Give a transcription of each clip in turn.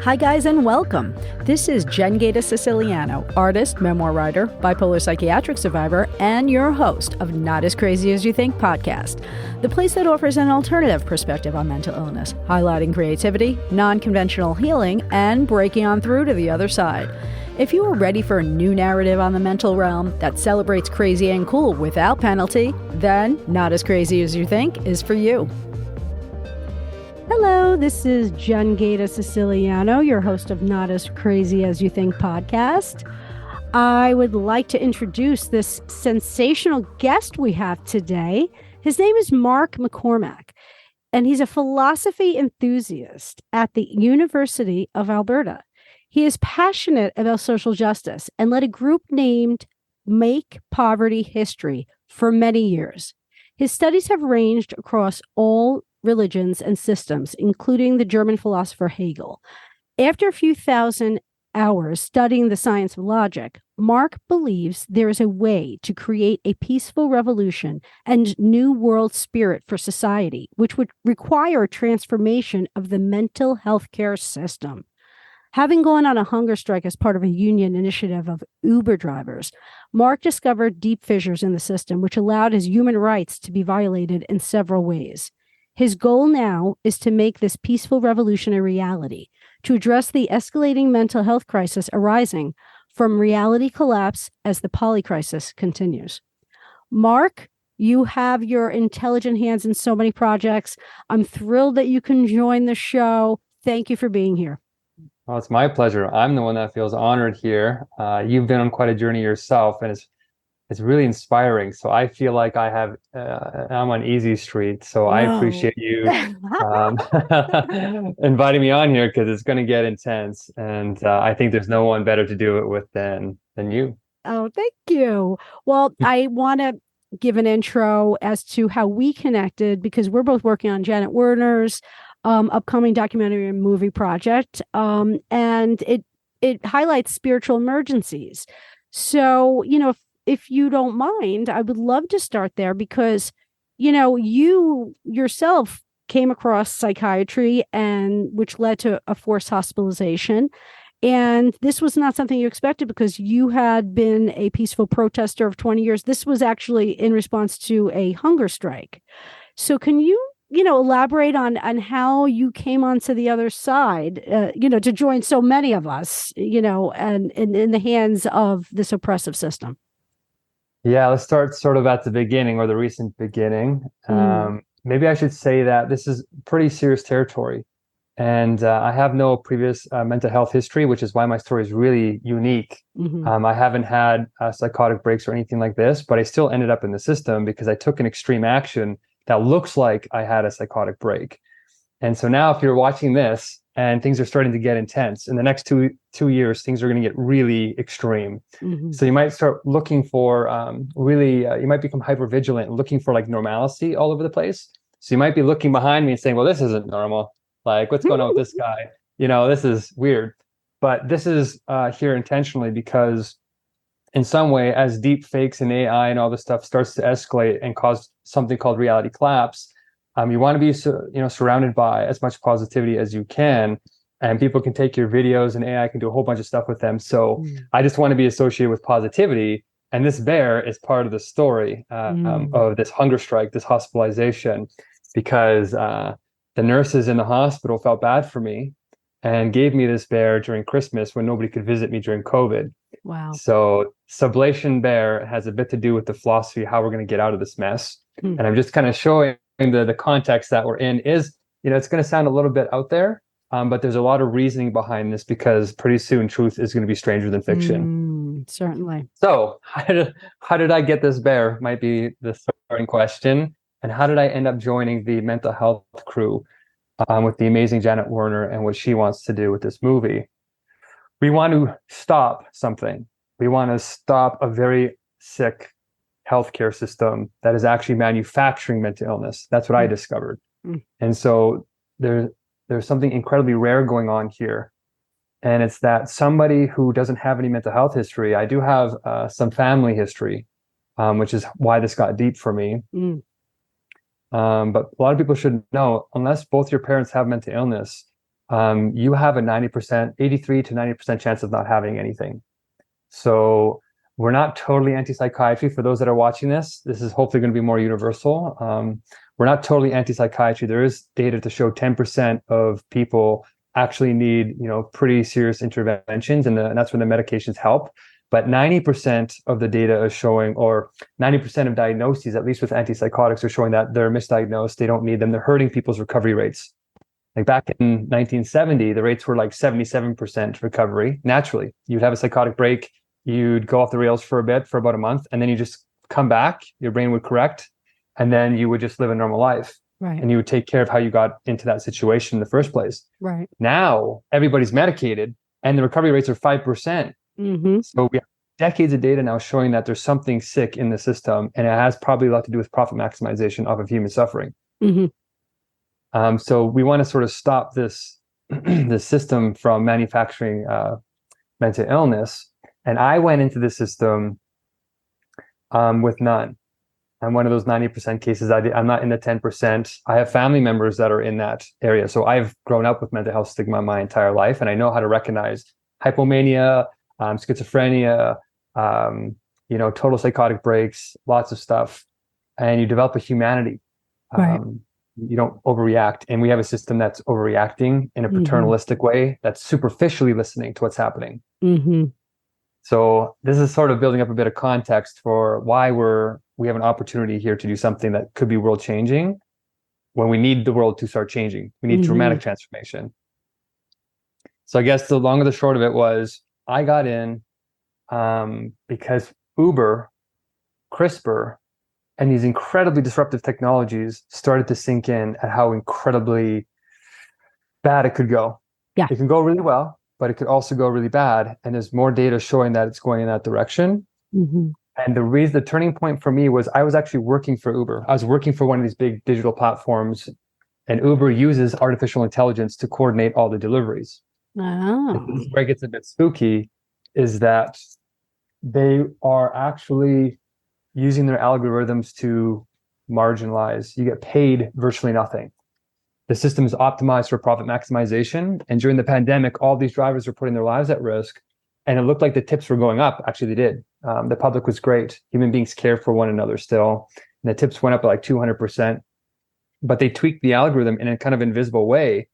Hi guys and welcome. This is Jen Gaeta Siciliano, artist, memoir writer, bipolar psychiatric survivor, and your host of Not As Crazy As You Think podcast, the place that offers an alternative perspective on mental illness, highlighting creativity, non-conventional healing, and breaking on through to the other side. If you are ready for a new narrative on the mental realm that celebrates crazy and cool without penalty, then Not As Crazy As You Think is for you. Hello, this is Jen Gaeta Siciliano, your host of Not As Crazy As You Think podcast. I would like to introduce this sensational guest we have today. His name is Mark McCormack, and he's a philosophy enthusiast at the University of Alberta. He is passionate about social justice and led a group named Make Poverty History for many years. His studies have ranged across all religions and systems, including the German philosopher Hegel. After a few thousand hours studying the science of logic, Mark believes there is a way to create a peaceful revolution and new world spirit for society, which would require a transformation of the mental health care system. Having gone on a hunger strike as part of a union initiative of Uber drivers, Mark discovered deep fissures in the system, which allowed his human rights to be violated in several ways. His goal now is to make this peaceful revolution a reality, to address the escalating mental health crisis arising from reality collapse as the Polycrisis continues. Mark, you have your intelligent hands in so many projects. I'm thrilled that you can join the show. Thank you for being here. Well, it's my pleasure. I'm the one that feels honored here. You've been on quite a journey yourself, and it's really inspiring. So I feel like I'm on easy street. So I appreciate you inviting me on here because it's going to get intense. And I think there's no one better to do it with than you. Oh, thank you. Well, I want to give an intro as to how we connected because we're both working on Janet Werner's upcoming documentary and movie project. And it highlights spiritual emergencies. So, if you don't mind, I would love to start there because, you yourself came across psychiatry and which led to a forced hospitalization. And this was not something you expected because you had been a peaceful protester of 20 years. This was actually in response to a hunger strike. So can you, elaborate on how you came onto the other side, to join so many of us, and in the hands of this oppressive system? Yeah, let's start sort of at the beginning or the recent beginning. Maybe I should say that this is pretty serious territory. And I have no previous mental health history, which is why my story is really unique. I haven't had psychotic breaks or anything like this, but I still ended up in the system because I took an extreme action that looks like I had a psychotic break. And so now if you're watching this and things are starting to get intense, in the next two years, things are going to get really extreme. So you might start looking for you might become hypervigilant, looking for like normalcy all over the place. So you might be looking behind me and saying, well, this isn't normal. Like, what's going on with this guy? This is weird. But this is here intentionally because in some way, as deep fakes and AI and all this stuff starts to escalate and cause something called reality collapse, you want to be surrounded by as much positivity as you can, and people can take your videos and AI can do a whole bunch of stuff with them. So I just want to be associated with positivity, and this bear is part of the story of this hunger strike, this hospitalization, because the nurses in the hospital felt bad for me and gave me this bear during Christmas when nobody could visit me during COVID. Wow. So Sublation Bear has a bit to do with the philosophy, how we're going to get out of this mess. And I'm just kind of showing the context that we're in is, it's going to sound a little bit out there, but there's a lot of reasoning behind this because pretty soon truth is going to be stranger than fiction. Certainly. So how did I get this bear might be the starting question. And how did I end up joining the mental health crew with the amazing Janet Werner and what she wants to do with this movie? We want to stop something. We want to stop a very sick healthcare system that is actually manufacturing mental illness. That's what I discovered. And so there's something incredibly rare going on here. And it's that somebody who doesn't have any mental health history, I do have some family history, which is why this got deep for me. But a lot of people should know, unless both your parents have mental illness, you have a 90%, 83 to 90% chance of not having anything. So we're not totally anti-psychiatry. For those that are watching this, this is hopefully going to be more universal. We're not totally anti-psychiatry. There is data to show 10% of people actually need, pretty serious interventions, and that's when the medications help. But 90% of the data is showing, or 90% of diagnoses, at least with antipsychotics, are showing that they're misdiagnosed. They don't need them. They're hurting people's recovery rates. Like back in 1970, the rates were like 77% recovery. Naturally, you'd have a psychotic break, you'd go off the rails for a bit, for about a month, and then you just come back, your brain would correct, and then you would just live a normal life. Right. And you would take care of how you got into that situation in the first place. Right. Now, everybody's medicated, and the recovery rates are 5%. Mm-hmm. So we have decades of data now showing that there's something sick in the system, and it has probably a lot to do with profit maximization off of human suffering. Mm-hmm. So we want to sort of stop this system from manufacturing mental illness. And I went into the system with none. I'm one of those 90% cases. I'm not in the 10%. I have family members that are in that area. So I've grown up with mental health stigma my entire life, and I know how to recognize hypomania, schizophrenia, total psychotic breaks, lots of stuff. And you develop a humanity. Right. You don't overreact. And we have a system that's overreacting in a paternalistic way, that's superficially listening to what's happening. Mm-hmm. So this is sort of building up a bit of context for why we have an opportunity here to do something that could be world changing when we need the world to start changing. We need dramatic transformation. So I guess the long and the short of it was I got in because Uber, Crispr, and these incredibly disruptive technologies started to sink in at how incredibly bad it could go. Yeah. It can go really well, but it could also go really bad. And there's more data showing that it's going in that direction. Mm-hmm. And the turning point for me was I was actually working for Uber. I was working for one of these big digital platforms, and Uber uses artificial intelligence to coordinate all the deliveries. Oh. This is where it gets a bit spooky, is that they are actually using their algorithms to marginalize. You get paid virtually nothing. The system is optimized for profit maximization. And during the pandemic, all these drivers were putting their lives at risk. And it looked like the tips were going up. Actually, they did. The public was great. Human beings care for one another still. And the tips went up by like 200%. But they tweaked the algorithm in a kind of invisible way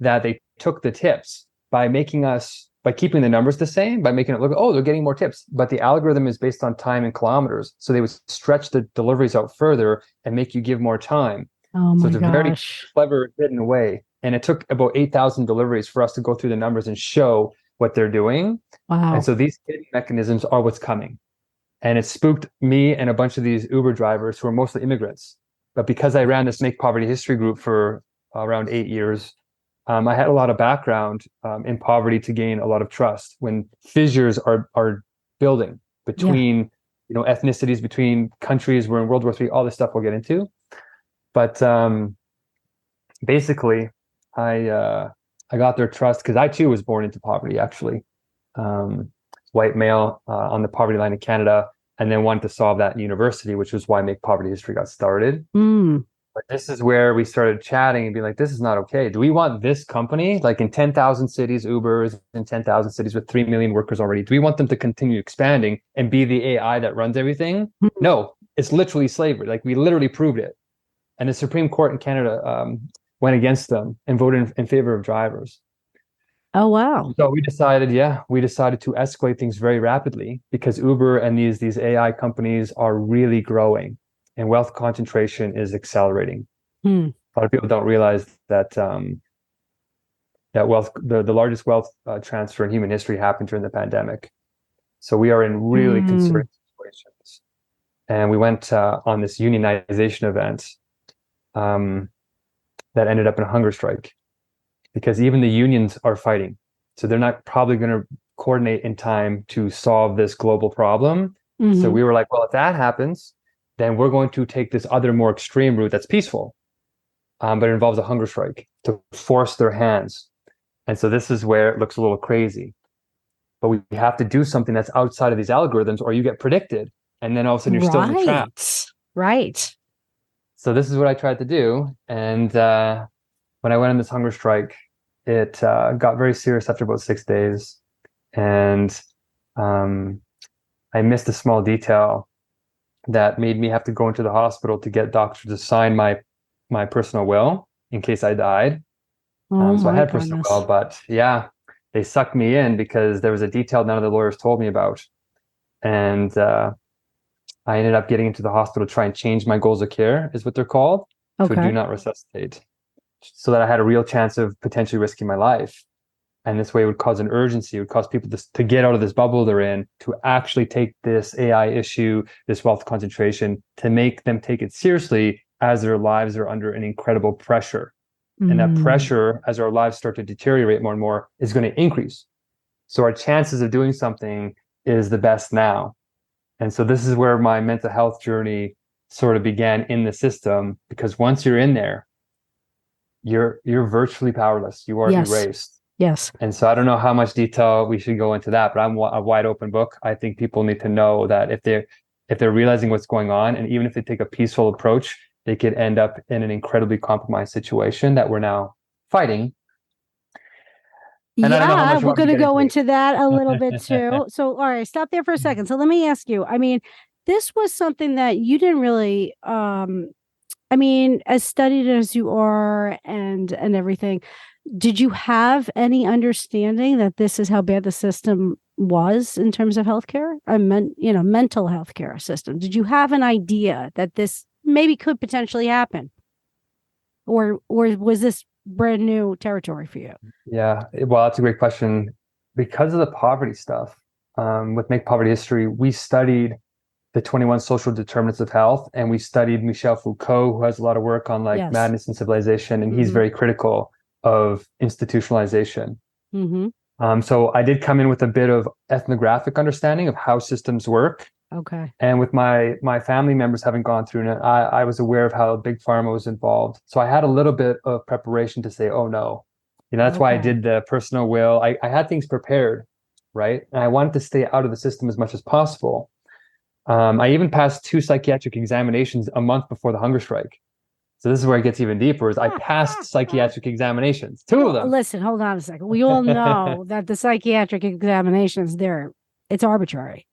that they took the tips by keeping the numbers the same, by making it look, they're getting more tips. But the algorithm is based on time and kilometers. So they would stretch the deliveries out further and make you give more time. Oh my So it's gosh. a very clever hidden way. And it took about 8,000 deliveries for us to go through the numbers and show what they're doing. Wow. And so these hidden mechanisms are what's coming. And it spooked me and a bunch of these Uber drivers who are mostly immigrants. But because I ran this Make Poverty History group for around 8 years, I had a lot of background in poverty to gain a lot of trust when fissures are building between ethnicities, between countries. We're in World War III, all this stuff we'll get into. But basically, I got their trust because I too was born into poverty, actually. White male on the poverty line in Canada, and then wanted to solve that in university, which was why Make Poverty History got started. But this is where we started chatting and being like, this is not okay. Do we want this company, like in 10,000 cities, Uber is in 10,000 cities with 3 million workers already? Do we want them to continue expanding and be the AI that runs everything? No, it's literally slavery. Like we literally proved it. And the Supreme Court in Canada went against them and voted in favor of drivers. Oh, wow. So we decided to escalate things very rapidly because Uber and these AI companies are really growing. And wealth concentration is accelerating. A lot of people don't realize that that the largest wealth transfer in human history happened during the pandemic. So we are in really concerning situations. And we went on this unionization event that ended up in a hunger strike because even the unions are fighting. So they're not probably going to coordinate in time to solve this global problem. So we were like, well, if that happens, then we're going to take this other more extreme route that's peaceful, but it involves a hunger strike to force their hands. And so this is where it looks a little crazy. But we have to do something that's outside of these algorithms or you get predicted. And then all of a sudden you're still in the trap. Right. So this is what I tried to do. And when I went on this hunger strike, it got very serious after about 6 days. And I missed a small detail that made me have to go into the hospital to get doctors to sign my personal will in case I died. So I had a personal will, but yeah, they sucked me in because there was a detail none of the lawyers told me about. And I ended up getting into the hospital to try and change my goals of care, is what they're called, to do not resuscitate, so that I had a real chance of potentially risking my life. And this way it would cause an urgency, it would cause people to get out of this bubble they're in, to actually take this AI issue, this wealth concentration, to make them take it seriously as their lives are under an incredible pressure. And that pressure, as our lives start to deteriorate more and more, is going to increase. So our chances of doing something is the best now. And so this is where my mental health journey sort of began in the system, because once you're in there, you're virtually powerless. You are erased. Yes. And so I don't know how much detail we should go into that, but I'm a wide open book. I think people need to know that if they're realizing what's going on, and even if they take a peaceful approach, they could end up in an incredibly compromised situation that we're now fighting. And yeah, we're going to go into that a little bit too. So, all right, stop there for a second. So let me ask you, I mean, this was something that you didn't really, I mean, as studied as you are and everything, did you have any understanding that this is how bad the system was in terms of healthcare? Mental healthcare system. Did you have an idea that this maybe could potentially happen, or was this brand new territory for you? Yeah, well, that's a great question. Because of the poverty stuff, with Make Poverty History, we studied the 21 social determinants of health, and we studied Michel Foucault, who has a lot of work on madness and civilization, and he's very critical of institutionalization. So I did come in with a bit of ethnographic understanding of how systems work. Okay. And with my family members having gone through it, I was aware of how big pharma was involved. So I had a little bit of preparation to say, oh no, that's why I did the personal will. I had things prepared, right? And I wanted to stay out of the system as much as possible. I even passed 2 psychiatric examinations a month before the hunger strike. So this is where it gets even deeper, is I passed psychiatric examinations, 2 of them. Listen, hold on a second. We all know that the psychiatric examinations, it's arbitrary.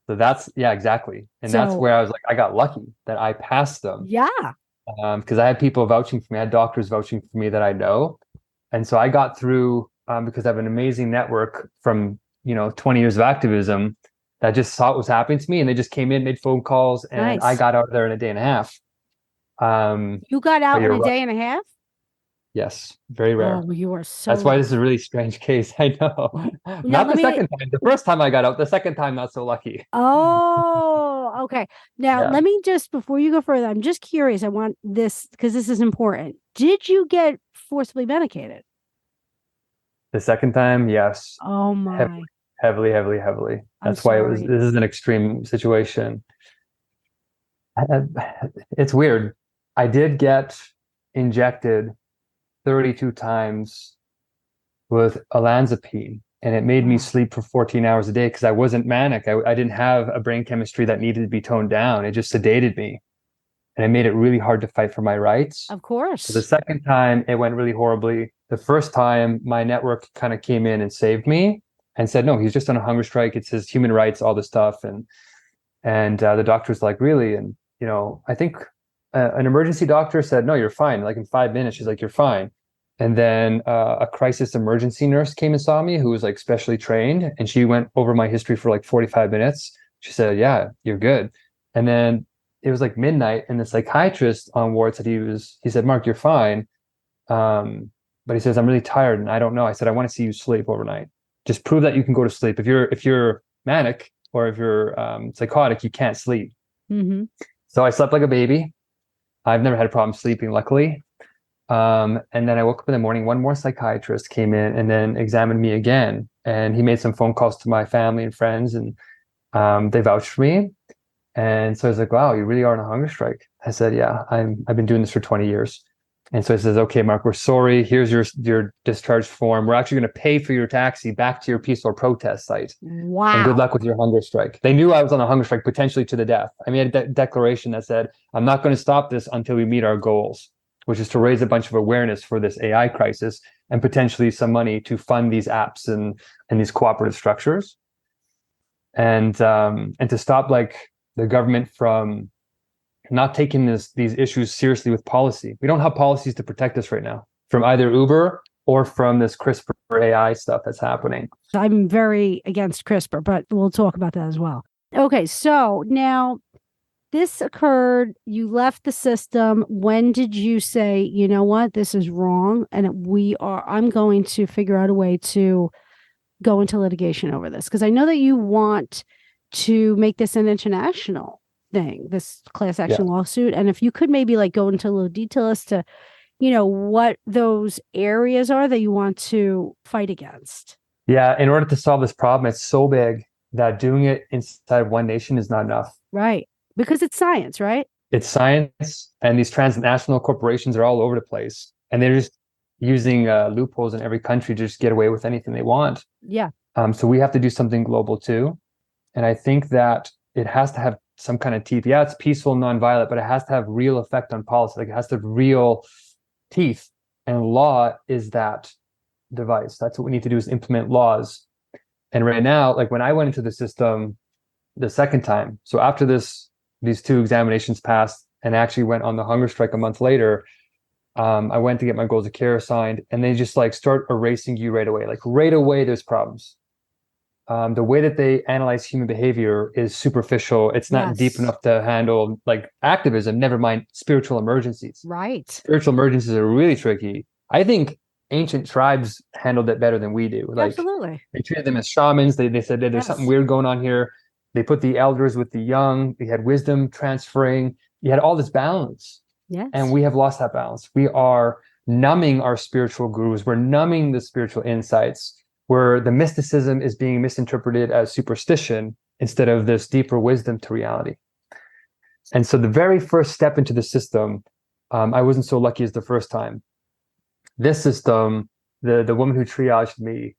So that's, exactly. And that's where I was like, I got lucky that I passed them. Yeah. Because I had people vouching for me, I had doctors vouching for me that I know. And so I got through because I have an amazing network from, 20 years of activism that just saw what was happening to me. And they just came in, made phone calls, and I got out there in a day and a half. You got out in a day and a half? Yes, very rare. Oh, you are so. That's why this is a really strange case. I know. Not the second time. The first time I got out. The second time, not so lucky. Oh, okay. Now, let me just, before you go further, I'm just curious. I want this, because this is important. Did you get forcibly medicated? The second time, yes. Oh, my. Heavily. That's why this is an extreme situation. It's weird. I did get injected 32 times with olanzapine, and it made me sleep for 14 hours a day because I wasn't manic. I didn't have a brain chemistry that needed to be toned down. It just sedated me, and it made it really hard to fight for my rights. Of course. So the second time, it went really horribly. The first time, my network kind of came in and saved me and said, no, he's just on a hunger strike. It's his human rights, all this stuff. And the doctor's like, really? And, I think an emergency doctor said, no, you're fine. Like in 5 minutes, she's like, you're fine. And then a crisis emergency nurse came and saw me, who was like specially trained. And she went over my history for like 45 minutes. She said, yeah, you're good. And then it was like midnight, and the psychiatrist on ward said, he said, Mark, you're fine. But he says, I'm really tired and I don't know. I said, I want to see you sleep overnight. Just prove that you can go to sleep. If you're manic or if you're psychotic, you can't sleep. So I slept like a baby. I've never had a problem sleeping, luckily. And then I woke up in the morning. One more psychiatrist came in and then examined me again. And he made some phone calls to my family and friends, and they vouched for me. And so I was like, wow, you really are on a hunger strike. I said, yeah, I've been doing this for 20 years. And so he says, okay, Mark, we're sorry. Here's your discharge form. We're actually going to pay for your taxi back to your peaceful protest site. Wow. And good luck with your hunger strike. They knew I was on a hunger strike, potentially to the death. I made a declaration that said, I'm not going to stop this until we meet our goals. which is to raise a bunch of awareness for this AI crisis and potentially some money to fund these apps and these cooperative structures, and to stop like the government from not taking these issues seriously with policy. We don't have policies to protect us right now from either Uber or from this Crispr AI stuff that's happening. I'm very against Crispr, but we'll talk about that as well. Okay, so now this occurred, you left the system. When did you say, you know what, this is wrong, and I'm going to figure out a way to go into litigation over this? Because I know that you want to make this an international thing, this class action lawsuit. And if you could maybe like go into a little detail as to, you know, what those areas are that you want to fight against. Yeah, in order to solve this problem, it's so big that doing it inside of one nation is not enough. Right. Because it's science, right? It's science, and these transnational corporations are all over the place, and they're just using loopholes in every country to just get away with anything they want. Yeah. So we have to do something global too. And I think that it has to have some kind of teeth. Yeah, it's peaceful, nonviolent, but it has to have real effect on policy. Like it has to have real teeth. And law is that device. That's what we need to do, is implement laws. And right now, like when I went into the system the second time, so after these two examinations passed and actually went on the hunger strike a month later, I went to get my goals of care assigned, and they just like start erasing you right away. Like right away, there's problems. The way that they analyze human behavior is superficial. It's not deep enough to handle like activism, never mind spiritual emergencies. Right. Spiritual emergencies are really tricky. I think ancient tribes handled it better than we do. Like, absolutely. They treated them as shamans. They said that there's something weird going on here. They put the elders with the young. They had wisdom transferring. You had all this balance. Yes. And we have lost that balance. We are numbing our spiritual gurus. We're numbing the spiritual insights, where the mysticism is being misinterpreted as superstition instead of this deeper wisdom to reality. And so the very first step into the system, I wasn't so lucky as the first time. This system, the woman who triaged me,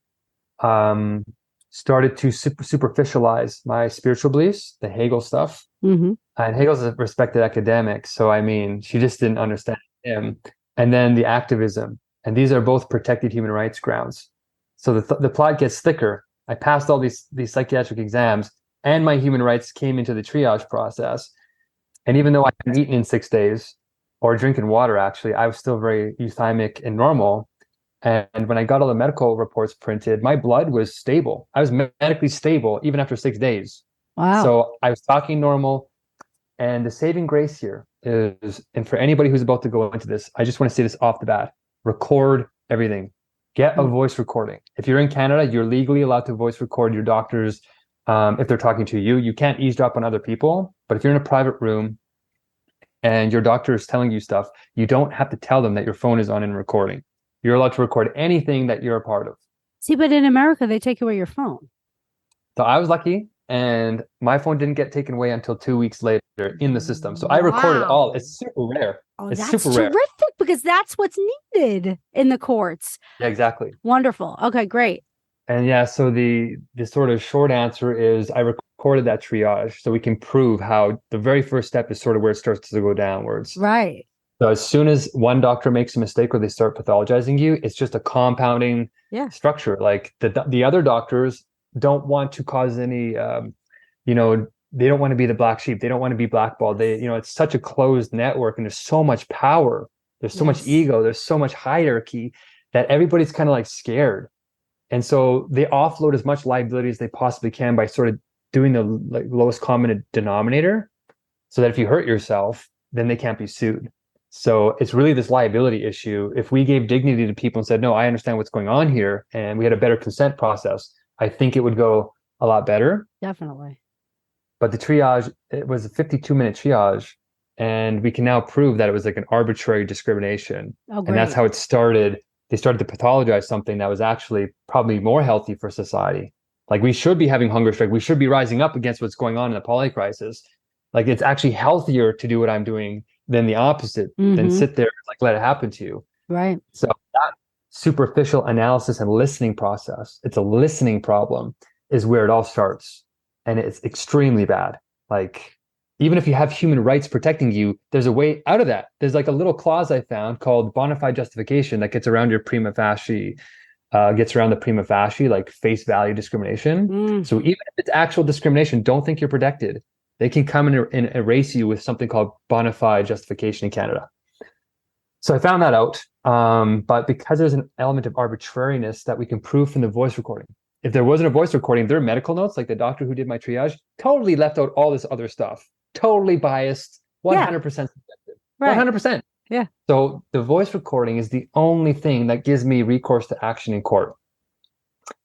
started to superficialize my spiritual beliefs, the Hegel stuff. Mm-hmm. And Hegel's a respected academic. So, I mean, she just didn't understand him. And then the activism. And these are both protected human rights grounds. So the plot gets thicker. I passed all these psychiatric exams, and my human rights came into the triage process. And even though I hadn't eaten in 6 days or drinking water, actually, I was still very euthymic and normal. And when I got all the medical reports printed, my blood was stable. I was medically stable even after 6 days. Wow. So I was talking normal. And the saving grace here is, and for anybody who's about to go into this, I just want to say this off the bat: record everything. Get a voice recording. If you're in Canada, you're legally allowed to voice record your doctors if they're talking to you. You can't eavesdrop on other people, but if you're in a private room and your doctor is telling you stuff, you don't have to tell them that your phone is on and recording. You're allowed to record anything that you're a part of. See, but in America, they take away your phone. So I was lucky, and my phone didn't get taken away until 2 weeks later in the system. So I recorded all. It's super rare. Oh, it's that's super rare. terrific, because that's what's needed in the courts. Yeah, exactly. Wonderful. Okay, great. And yeah, so the sort of short answer is I recorded that triage so we can prove how the very first step is sort of where it starts to go downwards. Right. So as soon as one doctor makes a mistake or they start pathologizing you, it's just a compounding structure. Like the other doctors don't want to cause any, they don't want to be the black sheep. They don't want to be blackballed. It's such a closed network, and there's so much power. There's so much ego. There's so much hierarchy that everybody's kind of like scared. And so they offload as much liability as they possibly can by sort of doing the lowest common denominator, so that if you hurt yourself, then they can't be sued. So it's really this liability issue. If we gave dignity to people and said, no, I understand what's going on here, and we had a better consent process, I think it would go a lot better. Definitely. But the triage, it was a 52-minute triage, and we can now prove that it was like an arbitrary discrimination. Oh, great. And that's how it started. They started to pathologize something that was actually probably more healthy for society. Like, we should be having hunger strike. We should be rising up against what's going on in the Polycrisis. Like, it's actually healthier to do what I'm doing than the opposite, than sit there and like let it happen to you. Right. So that superficial analysis and listening process, it's a listening problem, is where it all starts. And it's extremely bad. Like, even if you have human rights protecting you, there's a way out of that. There's like a little clause I found called bona fide justification that gets around your prima facie, gets around the prima facie, like face value discrimination. So even if it's actual discrimination, don't think you're protected. They can come and erase you with something called bona fide justification in Canada. So I found that out. But because there's an element of arbitrariness that we can prove from the voice recording. If there wasn't a voice recording, their medical notes, like the doctor who did my triage, totally left out all this other stuff. Totally biased, 100% subjective. Right. 100%. Yeah. So the voice recording is the only thing that gives me recourse to action in court.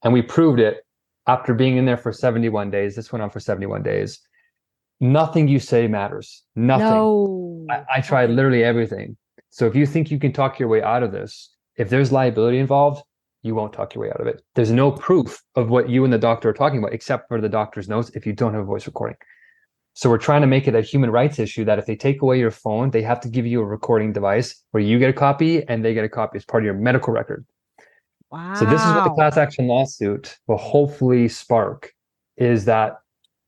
And we proved it after being in there for 71 days. This went on for 71 days. Nothing you say matters. Nothing. No. I tried literally everything. So if you think you can talk your way out of this, if there's liability involved, you won't talk your way out of it. There's no proof of what you and the doctor are talking about, except for the doctor's notes if you don't have a voice recording. So we're trying to make it a human rights issue that if they take away your phone, they have to give you a recording device where you get a copy and they get a copy as part of your medical record. Wow. So this is what the class action lawsuit will hopefully spark, is that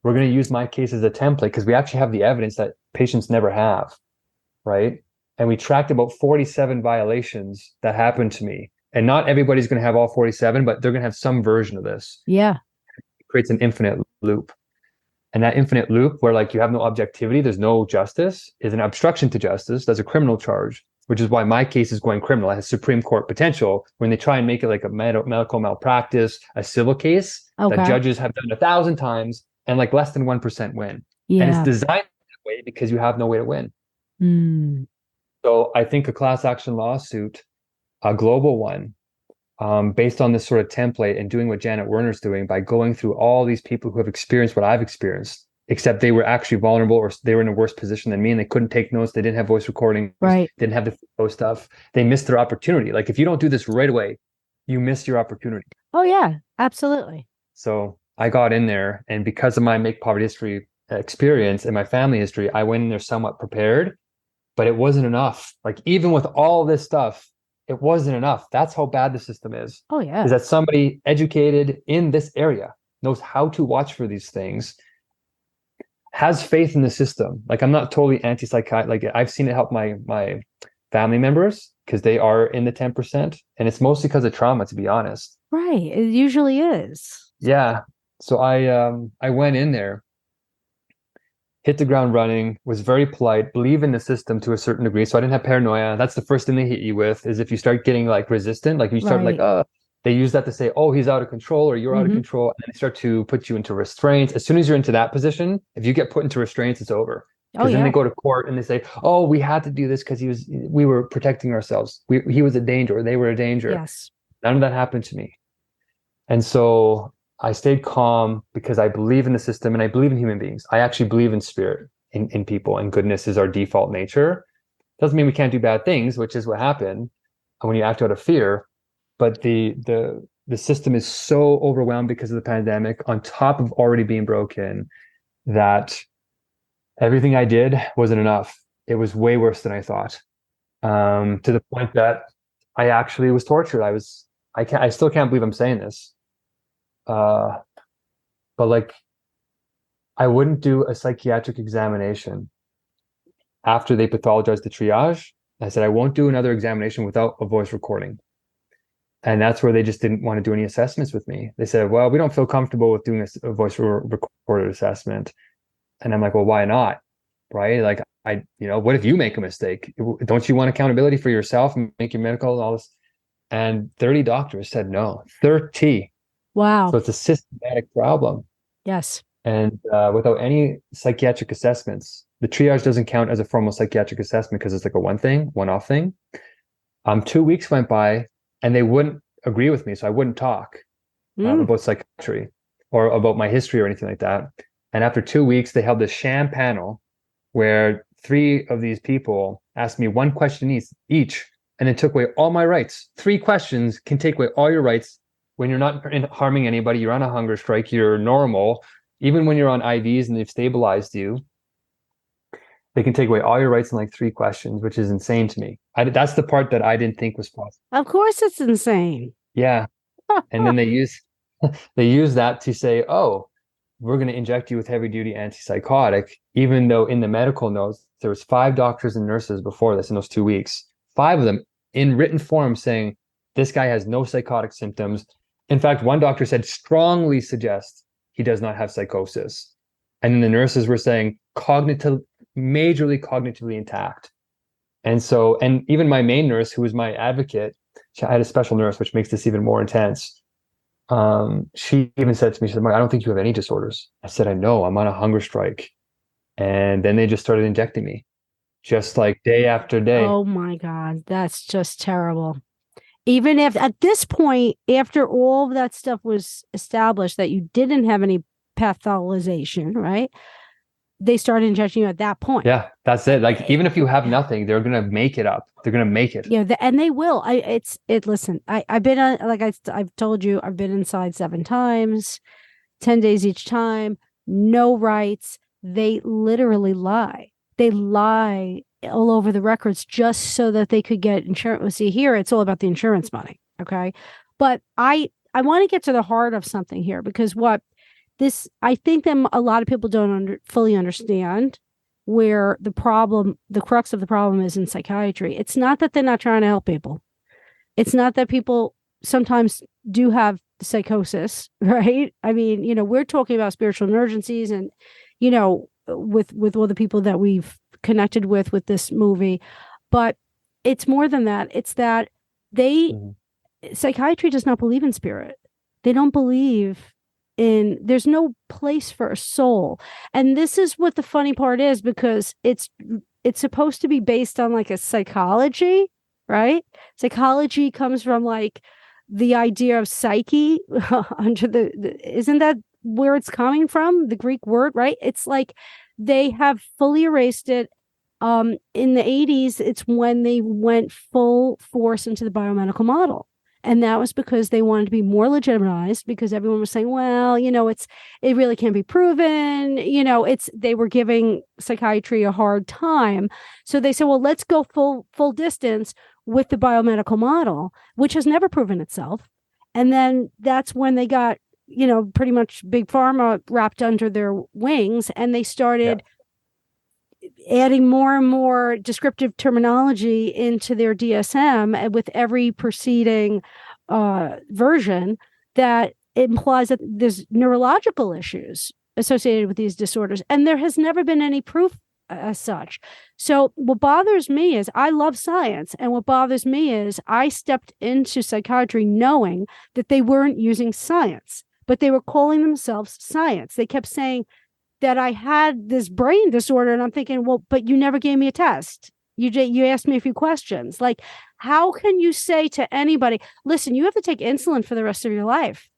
we're going to use my case as a template because we actually have the evidence that patients never have, right? And we tracked about 47 violations that happened to me. And not everybody's going to have all 47, but they're going to have some version of this. Yeah. It creates an infinite loop. And that infinite loop where like you have no objectivity, there's no justice, is an obstruction to justice. That's a criminal charge, which is why my case is going criminal. It has Supreme Court potential when they try and make it like a medical malpractice, a civil case that judges have done 1,000 times and like less than 1% win. Yeah. And it's designed that way because you have no way to win. So I think a class action lawsuit, a global one, based on this sort of template and doing what Janet Werner's doing by going through all these people who have experienced what I've experienced, except they were actually vulnerable or they were in a worse position than me and they couldn't take notes. They didn't have voice recording. Right. Didn't have the stuff. They missed their opportunity. Like if you don't do this right away, you miss your opportunity. Oh yeah, absolutely. So I got in there, and because of my Make Poverty History experience and my family history, I went in there somewhat prepared, but it wasn't enough. Like even with all this stuff, it wasn't enough. That's how bad the system is. Oh, yeah. Is that somebody educated in this area, knows how to watch for these things, has faith in the system. Like I'm not totally anti-psychiatry. Like I've seen it help my family members because they are in the 10%. And it's mostly because of trauma, to be honest. Right. It usually is. Yeah. So I went in there, hit the ground running, was very polite, believe in the system to a certain degree. So I didn't have paranoia. That's the first thing they hit you with, is if you start getting like resistant, like you start like, they use that to say, oh, he's out of control or you're out of control. And then they start to put you into restraints. As soon as you're into that position, if you get put into restraints, it's over. Because then they go to court and they say, oh, we had to do this because we were protecting ourselves. He was a danger, or they were a danger. Yes. None of that happened to me. And so I stayed calm because I believe in the system and I believe in human beings. I actually believe in spirit, in people, and goodness is our default nature. Doesn't mean we can't do bad things, which is what happened when you act out of fear. But the system is so overwhelmed because of the pandemic, on top of already being broken, that everything I did wasn't enough. It was way worse than I thought, to the point that I actually was tortured. I still can't believe I'm saying this. But like, I wouldn't do a psychiatric examination after they pathologized the triage. I said, I won't do another examination without a voice recording. And that's where they just didn't want to do any assessments with me. They said, well, we don't feel comfortable with doing a voice recorded assessment. And I'm like, well, why not? Right? Like, what if you make a mistake? Don't you want accountability for yourself and make your medical and all this? And 30 doctors said no. 30. Wow. So it's a systematic problem. Yes. And without any psychiatric assessments, the triage doesn't count as a formal psychiatric assessment because it's like a one-off thing. 2 weeks went by and they wouldn't agree with me. So I wouldn't talk about psychiatry or about my history or anything like that. And after 2 weeks, they held this sham panel where 3 of these people asked me one question each, and then took away all my rights. 3 questions can take away all your rights. When you're not harming anybody, you're on a hunger strike, you're normal. Even when you're on IVs and they've stabilized you, they can take away all your rights in like 3 questions, which is insane to me. That's the part that I didn't think was possible. Of course it's insane. Yeah. And then they use that to say, oh, we're going to inject you with heavy duty antipsychotic, even though in the medical notes, there was 5 doctors and nurses before this in those 2 weeks, 5 of them in written form saying, this guy has no psychotic symptoms. In fact, one doctor said, strongly suggests he does not have psychosis. And then the nurses were saying, majorly cognitively intact. And so, and even my main nurse, who was my advocate, I had a special nurse, which makes this even more intense. She even said to me, she said, Mark, I don't think you have any disorders. I said, I know, I'm on a hunger strike. And then they just started injecting me, just like day after day. Oh my God, that's just terrible. Even if at this point, after all of that stuff was established that you didn't have any pathologization, right? They started injecting you at that point. Yeah, that's it. Like, even if you have nothing, they're going to make it up. They're going to make it. Yeah, and they will. Listen, I've been on, like I've told you, I've been inside 7 times, 10 days each time, no rights. They literally lie. They lie all over the records just so that they could get insurance. Well, see, here it's all about the insurance money. Okay. But I want to get to the heart of something here, because I think that a lot of people don't fully understand where the crux of the problem is in psychiatry. It's not that they're not trying to help people. It's not that people sometimes do have psychosis, right? I mean, we're talking about spiritual emergencies and, with all the people that we've connected with this movie, but it's more than that. It's that psychiatry does not believe in spirit. They don't believe there's no place for a soul. And this is what the funny part is, because it's supposed to be based on like a psychology, right? Psychology comes from like the idea of psyche under isn't that where it's coming from? The Greek word, right? It's like they have fully erased it. In the 80s, it's when they went full force into the biomedical model. And that was because they wanted to be more legitimized, because everyone was saying, well, it really can't be proven. They were giving psychiatry a hard time. So they said, well, let's go full distance with the biomedical model, which has never proven itself. And then that's when they got, pretty much big pharma wrapped under their wings, and they started adding more and more descriptive terminology into their DSM with every preceding version that implies that there's neurological issues associated with these disorders. And there has never been any proof as such. So what bothers me is I love science. And what bothers me is I stepped into psychiatry knowing that they weren't using science, but they were calling themselves science. They kept saying that I had this brain disorder, and I'm thinking, well, but you never gave me a test. You asked me a few questions. Like, how can you say to anybody, listen, you have to take insulin for the rest of your life,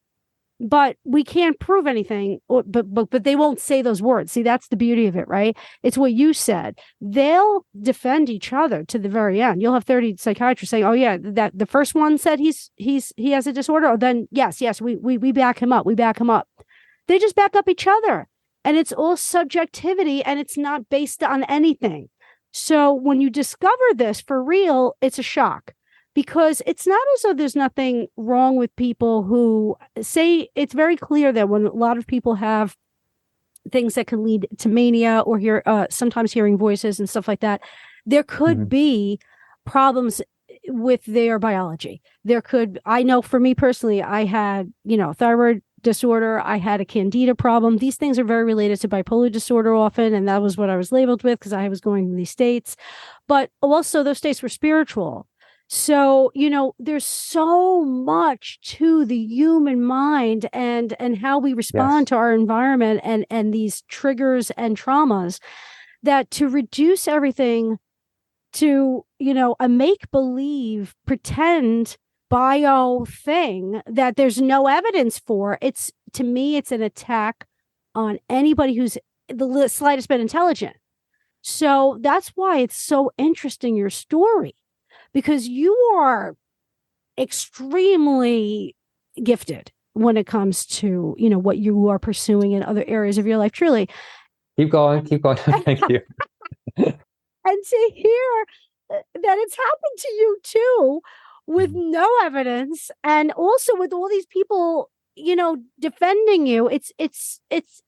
but we can't prove anything, but they won't say those words. See, that's the beauty of it, right? It's what you said. They'll defend each other to the very end. You'll have 30 psychiatrists saying, oh yeah, that the first one said he has a disorder. Or then yes, we back him up. We back him up. They just back up each other. And it's all subjectivity, and it's not based on anything. So when you discover this for real, it's a shock, because it's not as though there's nothing wrong with people who say, it's very clear that when a lot of people have things that can lead to mania or sometimes hearing voices and stuff like that, there could be problems with their biology. I know for me personally, I had, thyroid disorder. I had a candida problem. These things are very related to bipolar disorder often. And that was what I was labeled with because I was going to these states. But also those states were spiritual. So, there's so much to the human mind and how we respond to our environment and these triggers and traumas, that to reduce everything to, a make-believe, pretend bio thing that there's no evidence for, to me, it's an attack on anybody who's the slightest bit intelligent. So that's why it's so interesting, your story, because you are extremely gifted when it comes to, what you are pursuing in other areas of your life. Truly. Keep going. Thank you. And to hear that it's happened to you too, with no evidence, and also with all these people defending you, it's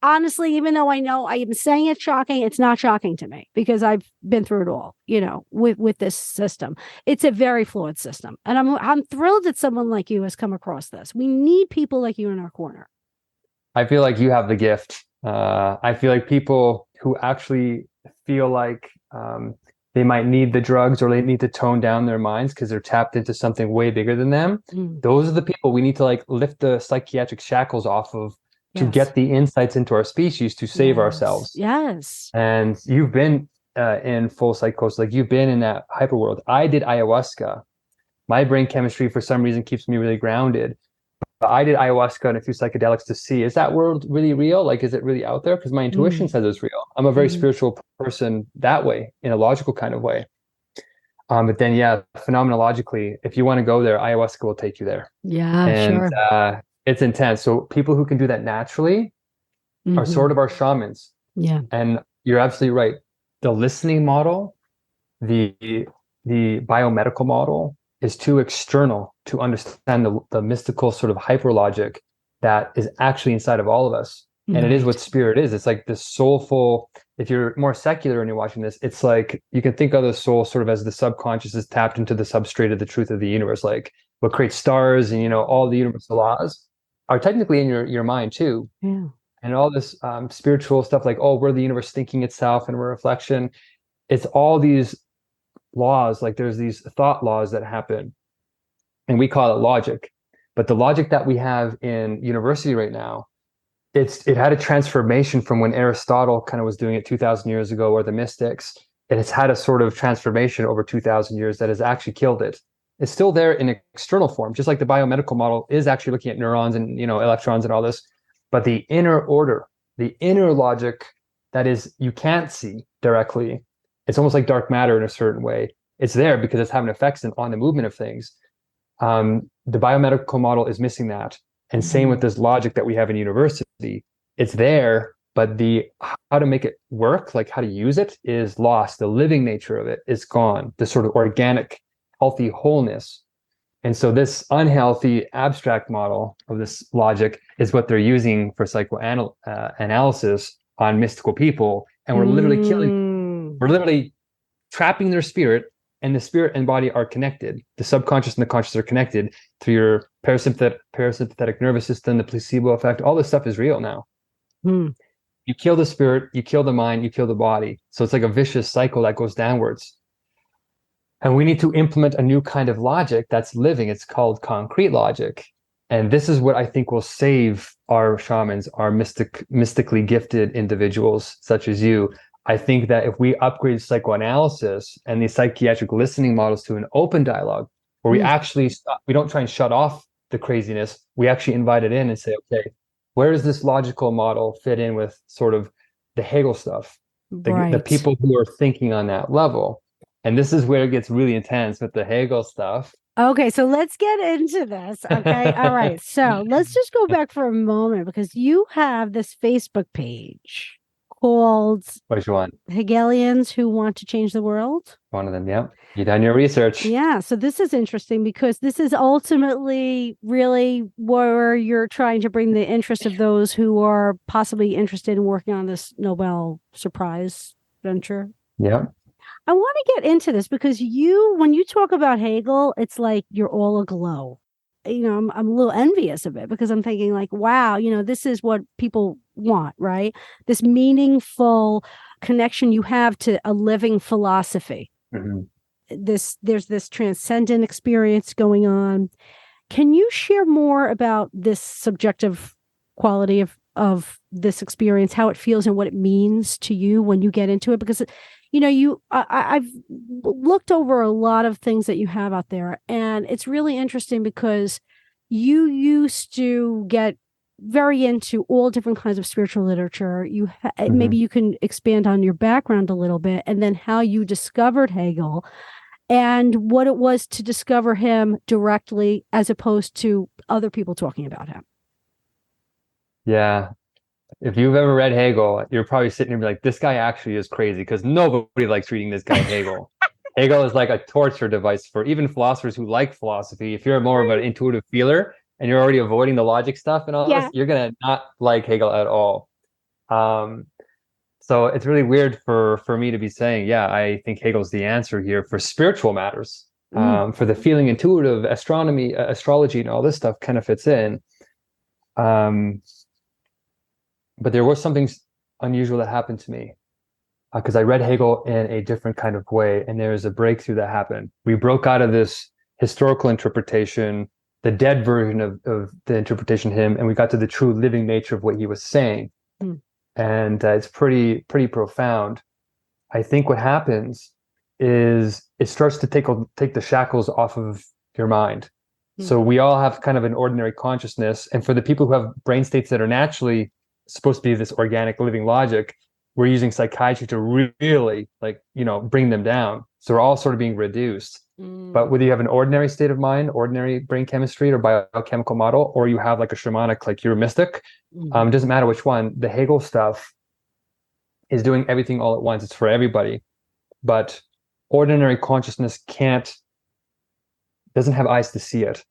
honestly, even though I know I am saying it's shocking, it's not shocking to me because I've been through it all, with this system. It's a very flawed system. And I'm thrilled that someone like you has come across this. We need people like you in our corner. I feel like you have the gift. I feel like people who actually feel like they might need the drugs or they need to tone down their minds because they're tapped into something way bigger than them. Those are the people we need to like lift the psychiatric shackles off of to get the insights into our species to save ourselves. Yes. And you've been in full psychosis, like you've been in that hyper world. I did ayahuasca. My brain chemistry for some reason keeps me really grounded. But I did ayahuasca and a few psychedelics to see, is that world really real? Like, is it really out there? Because my intuition says it's real. I'm a very spiritual person that way, in a logical kind of way. But then, phenomenologically, if you want to go there, ayahuasca will take you there. Yeah, and sure. It's intense. So people who can do that naturally are sort of our shamans. Yeah. And you're absolutely right. The listening model, the biomedical model, is too external to understand the mystical sort of hyper logic that is actually inside of all of us. And it is what spirit is. It's like this soulful, if you're more secular and you're watching this, it's like you can think of the soul sort of as the subconscious is tapped into the substrate of the truth of the universe. Like what creates stars and, all the universal laws are technically in your mind too. Yeah. And all this spiritual stuff like, oh, we're the universe thinking itself and we're a reflection. It's all these laws, like there's these thought laws that happen and we call it logic, but the logic that we have in university right now, it had a transformation from when Aristotle kind of was doing it 2,000 years ago, or the mystics, and it's had a sort of transformation over 2,000 years that has actually killed it. It's still there in external form, just like the biomedical model is actually looking at neurons and electrons and all this, but the inner order, the inner logic that is you can't see directly, it's almost like dark matter in a certain way. It's there because it's having effects on the movement of things. The biomedical model is missing that. And same with this logic that we have in university. It's there, but how to make it work, like how to use it, is lost. The living nature of it is gone. The sort of organic, healthy wholeness. And so this unhealthy abstract model of this logic is what they're using for psychoanalysis on mystical people. And we're literally killing. We're literally trapping their spirit, and the spirit and body are connected. The subconscious and the conscious are connected through your parasympathetic nervous system, the placebo effect. All this stuff is real now. You kill the spirit, you kill the mind, you kill the body. So it's like a vicious cycle that goes downwards. And we need to implement a new kind of logic that's living. It's called concrete logic. And this is what I think will save our shamans, our mystically gifted individuals such as you. I think that if we upgrade psychoanalysis and these psychiatric listening models to an open dialogue, where we actually we don't try and shut off the craziness, we actually invite it in and say, okay, where does this logical model fit in with sort of the Hegel stuff, the people who are thinking on that level? And this is where it gets really intense with the Hegel stuff. Okay, so let's get into this. Okay, all right. So let's just go back for a moment because you have this Facebook page called Which one? Hegelians Who Want to Change the World. One of them, yeah. You done your research. Yeah, so this is interesting because this is ultimately really where you're trying to bring the interest of those who are possibly interested in working on this Nobel surprise venture. Yeah. I want to get into this because when you talk about Hegel, it's like you're all aglow. I'm a little envious of it because I'm thinking like, wow, this is what people want, right? This meaningful connection you have to a living philosophy. There's this transcendent experience going on. Can you share more about this subjective quality of this experience, how it feels and what it means to you when you get into it? Because I've looked over a lot of things that you have out there, and it's really interesting because you used to get very into all different kinds of spiritual literature. Maybe you can expand on your background a little bit, and then how you discovered Hegel and what it was to discover him directly as opposed to other people talking about him. Yeah. If you've ever read Hegel, you're probably sitting there like, this guy actually is crazy, because nobody likes reading this guy Hegel. Hegel is like a torture device for even philosophers who like philosophy. If you're more of an intuitive feeler, and you're already avoiding the logic stuff and all Yeah. this, you're gonna not like Hegel at all. So it's really weird for me to be saying, yeah, I think Hegel's the answer here for spiritual matters. For the feeling intuitive, astronomy, astrology, and all this stuff kind of fits in. But there was something unusual that happened to me because I read Hegel in a different kind of way, and there's a breakthrough that happened. We broke out of this historical interpretation, the dead version of the interpretation of him, and we got to the true living nature of what he was saying. And it's pretty profound. I think what happens is it starts to take the shackles off of your mind. So we all have kind of an ordinary consciousness, and for the people who have brain states that are naturally supposed to be this organic living logic, we're using psychiatry to really bring them down. So we're all sort of being reduced. But whether you have an ordinary state of mind, ordinary brain chemistry or biochemical model, or you have like a shamanic, like you're a mystic, it doesn't matter which one. The Hegel stuff is doing everything all at once. It's for everybody. But ordinary consciousness doesn't have eyes to see it.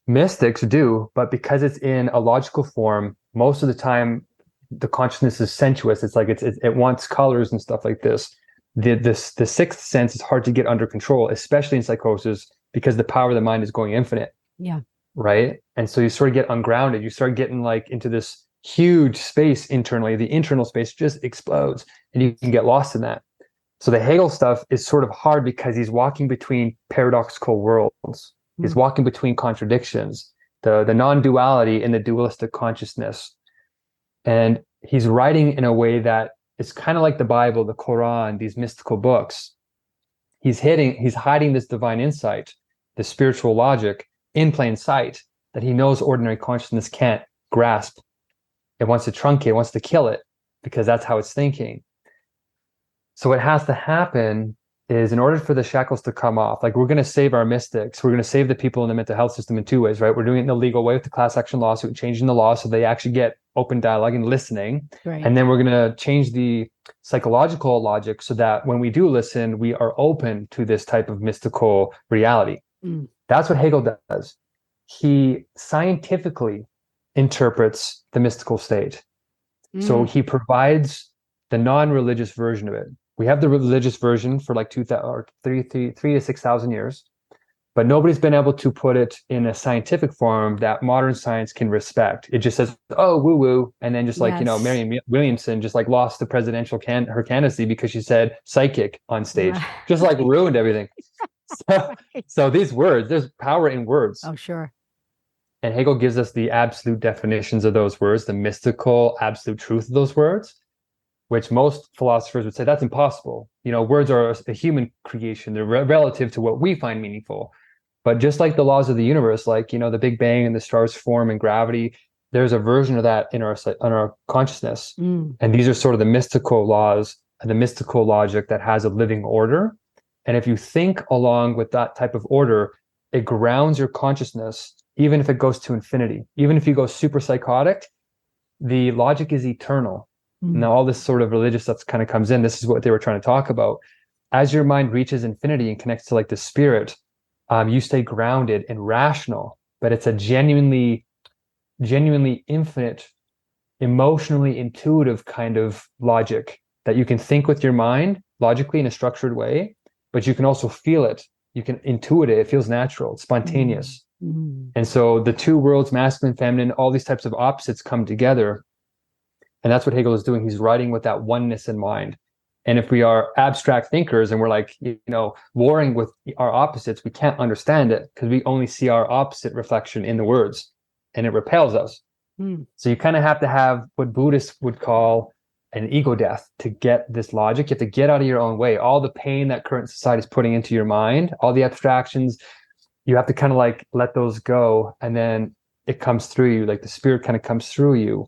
Mystics do, but because it's in a logical form, most of the time the consciousness is sensuous. It's like it wants colors and stuff like this. The sixth sense is hard to get under control, especially in psychosis, because the power of the mind is going infinite. Yeah. Right. And so you sort of get ungrounded. You start getting like into this huge space internally. The internal space just explodes, and you can get lost in that. So the Hegel stuff is sort of hard because he's walking between paradoxical worlds. He's walking between contradictions, the non-duality and the dualistic consciousness. And he's writing in a way that it's kind of like the Bible, the Quran, these mystical books. He's hiding this divine insight, the spiritual logic in plain sight that he knows ordinary consciousness can't grasp. It wants to truncate, it wants to kill it because that's how it's thinking. So what has to happen is, in order for the shackles to come off, like we're going to save our mystics, we're going to save the people in the mental health system in two ways, right? We're doing it in the legal way with the class action lawsuit and changing the law so they actually get open dialogue and listening. Right. And then we're going to change the psychological logic so that when we do listen, we are open to this type of mystical reality. That's what Hegel does. He scientifically interprets the mystical state. So he provides the non-religious version of it. We have the religious version for like 3 to 6,000 years, but nobody's been able to put it in a scientific form that modern science can respect. It just says, oh, woo-woo. And then just like, Marianne Williamson just like lost the presidential her candidacy because she said psychic on stage, just like ruined everything. So these words, there's power in words. Oh, sure. And Hegel gives us the absolute definitions of those words, the mystical absolute truth of those words, which most philosophers would say that's impossible. Words are a human creation. They're relative to what we find meaningful. But just like the laws of the universe, like, the Big Bang and the stars form and gravity, there's a version of that in our consciousness. And these are sort of the mystical laws and the mystical logic that has a living order. And if you think along with that type of order, it grounds your consciousness, even if it goes to infinity. Even if you go super psychotic, the logic is eternal. Now, all this sort of religious stuff kind of comes in. This is what they were trying to talk about. As your mind reaches infinity and connects to like the spirit, you stay grounded and rational, but it's a genuinely infinite, emotionally intuitive kind of logic that you can think with your mind logically in a structured way, but you can also feel it. You can intuit it. It feels natural. It's spontaneous. And so the two worlds, masculine, feminine, all these types of opposites come together. And that's what Hegel is doing. He's writing with that oneness in mind. And if we are abstract thinkers and we're like, warring with our opposites, we can't understand it because we only see our opposite reflection in the words, and it repels us. So you kind of have to have what Buddhists would call an ego death to get this logic. You have to get out of your own way. All the pain that current society is putting into your mind, all the abstractions, you have to kind of like let those go. And then it comes through you, like the spirit kind of comes through you.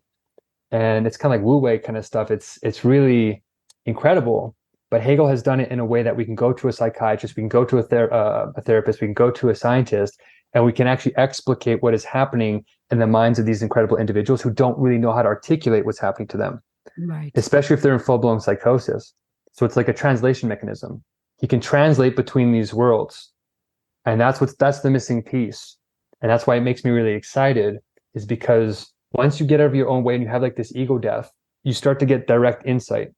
And it's kind of like wu-wei kind of stuff. It's really incredible. But Hegel has done it in a way that we can go to a psychiatrist, we can go to a therapist, we can go to a scientist, and we can actually explicate what is happening in the minds of these incredible individuals who don't really know how to articulate what's happening to them. Right. Especially if they're in full-blown psychosis. So it's like a translation mechanism. He can translate between these worlds. And that's the missing piece. And that's why it makes me really excited, is because once you get out of your own way and you have like this ego death, you start to get direct insight.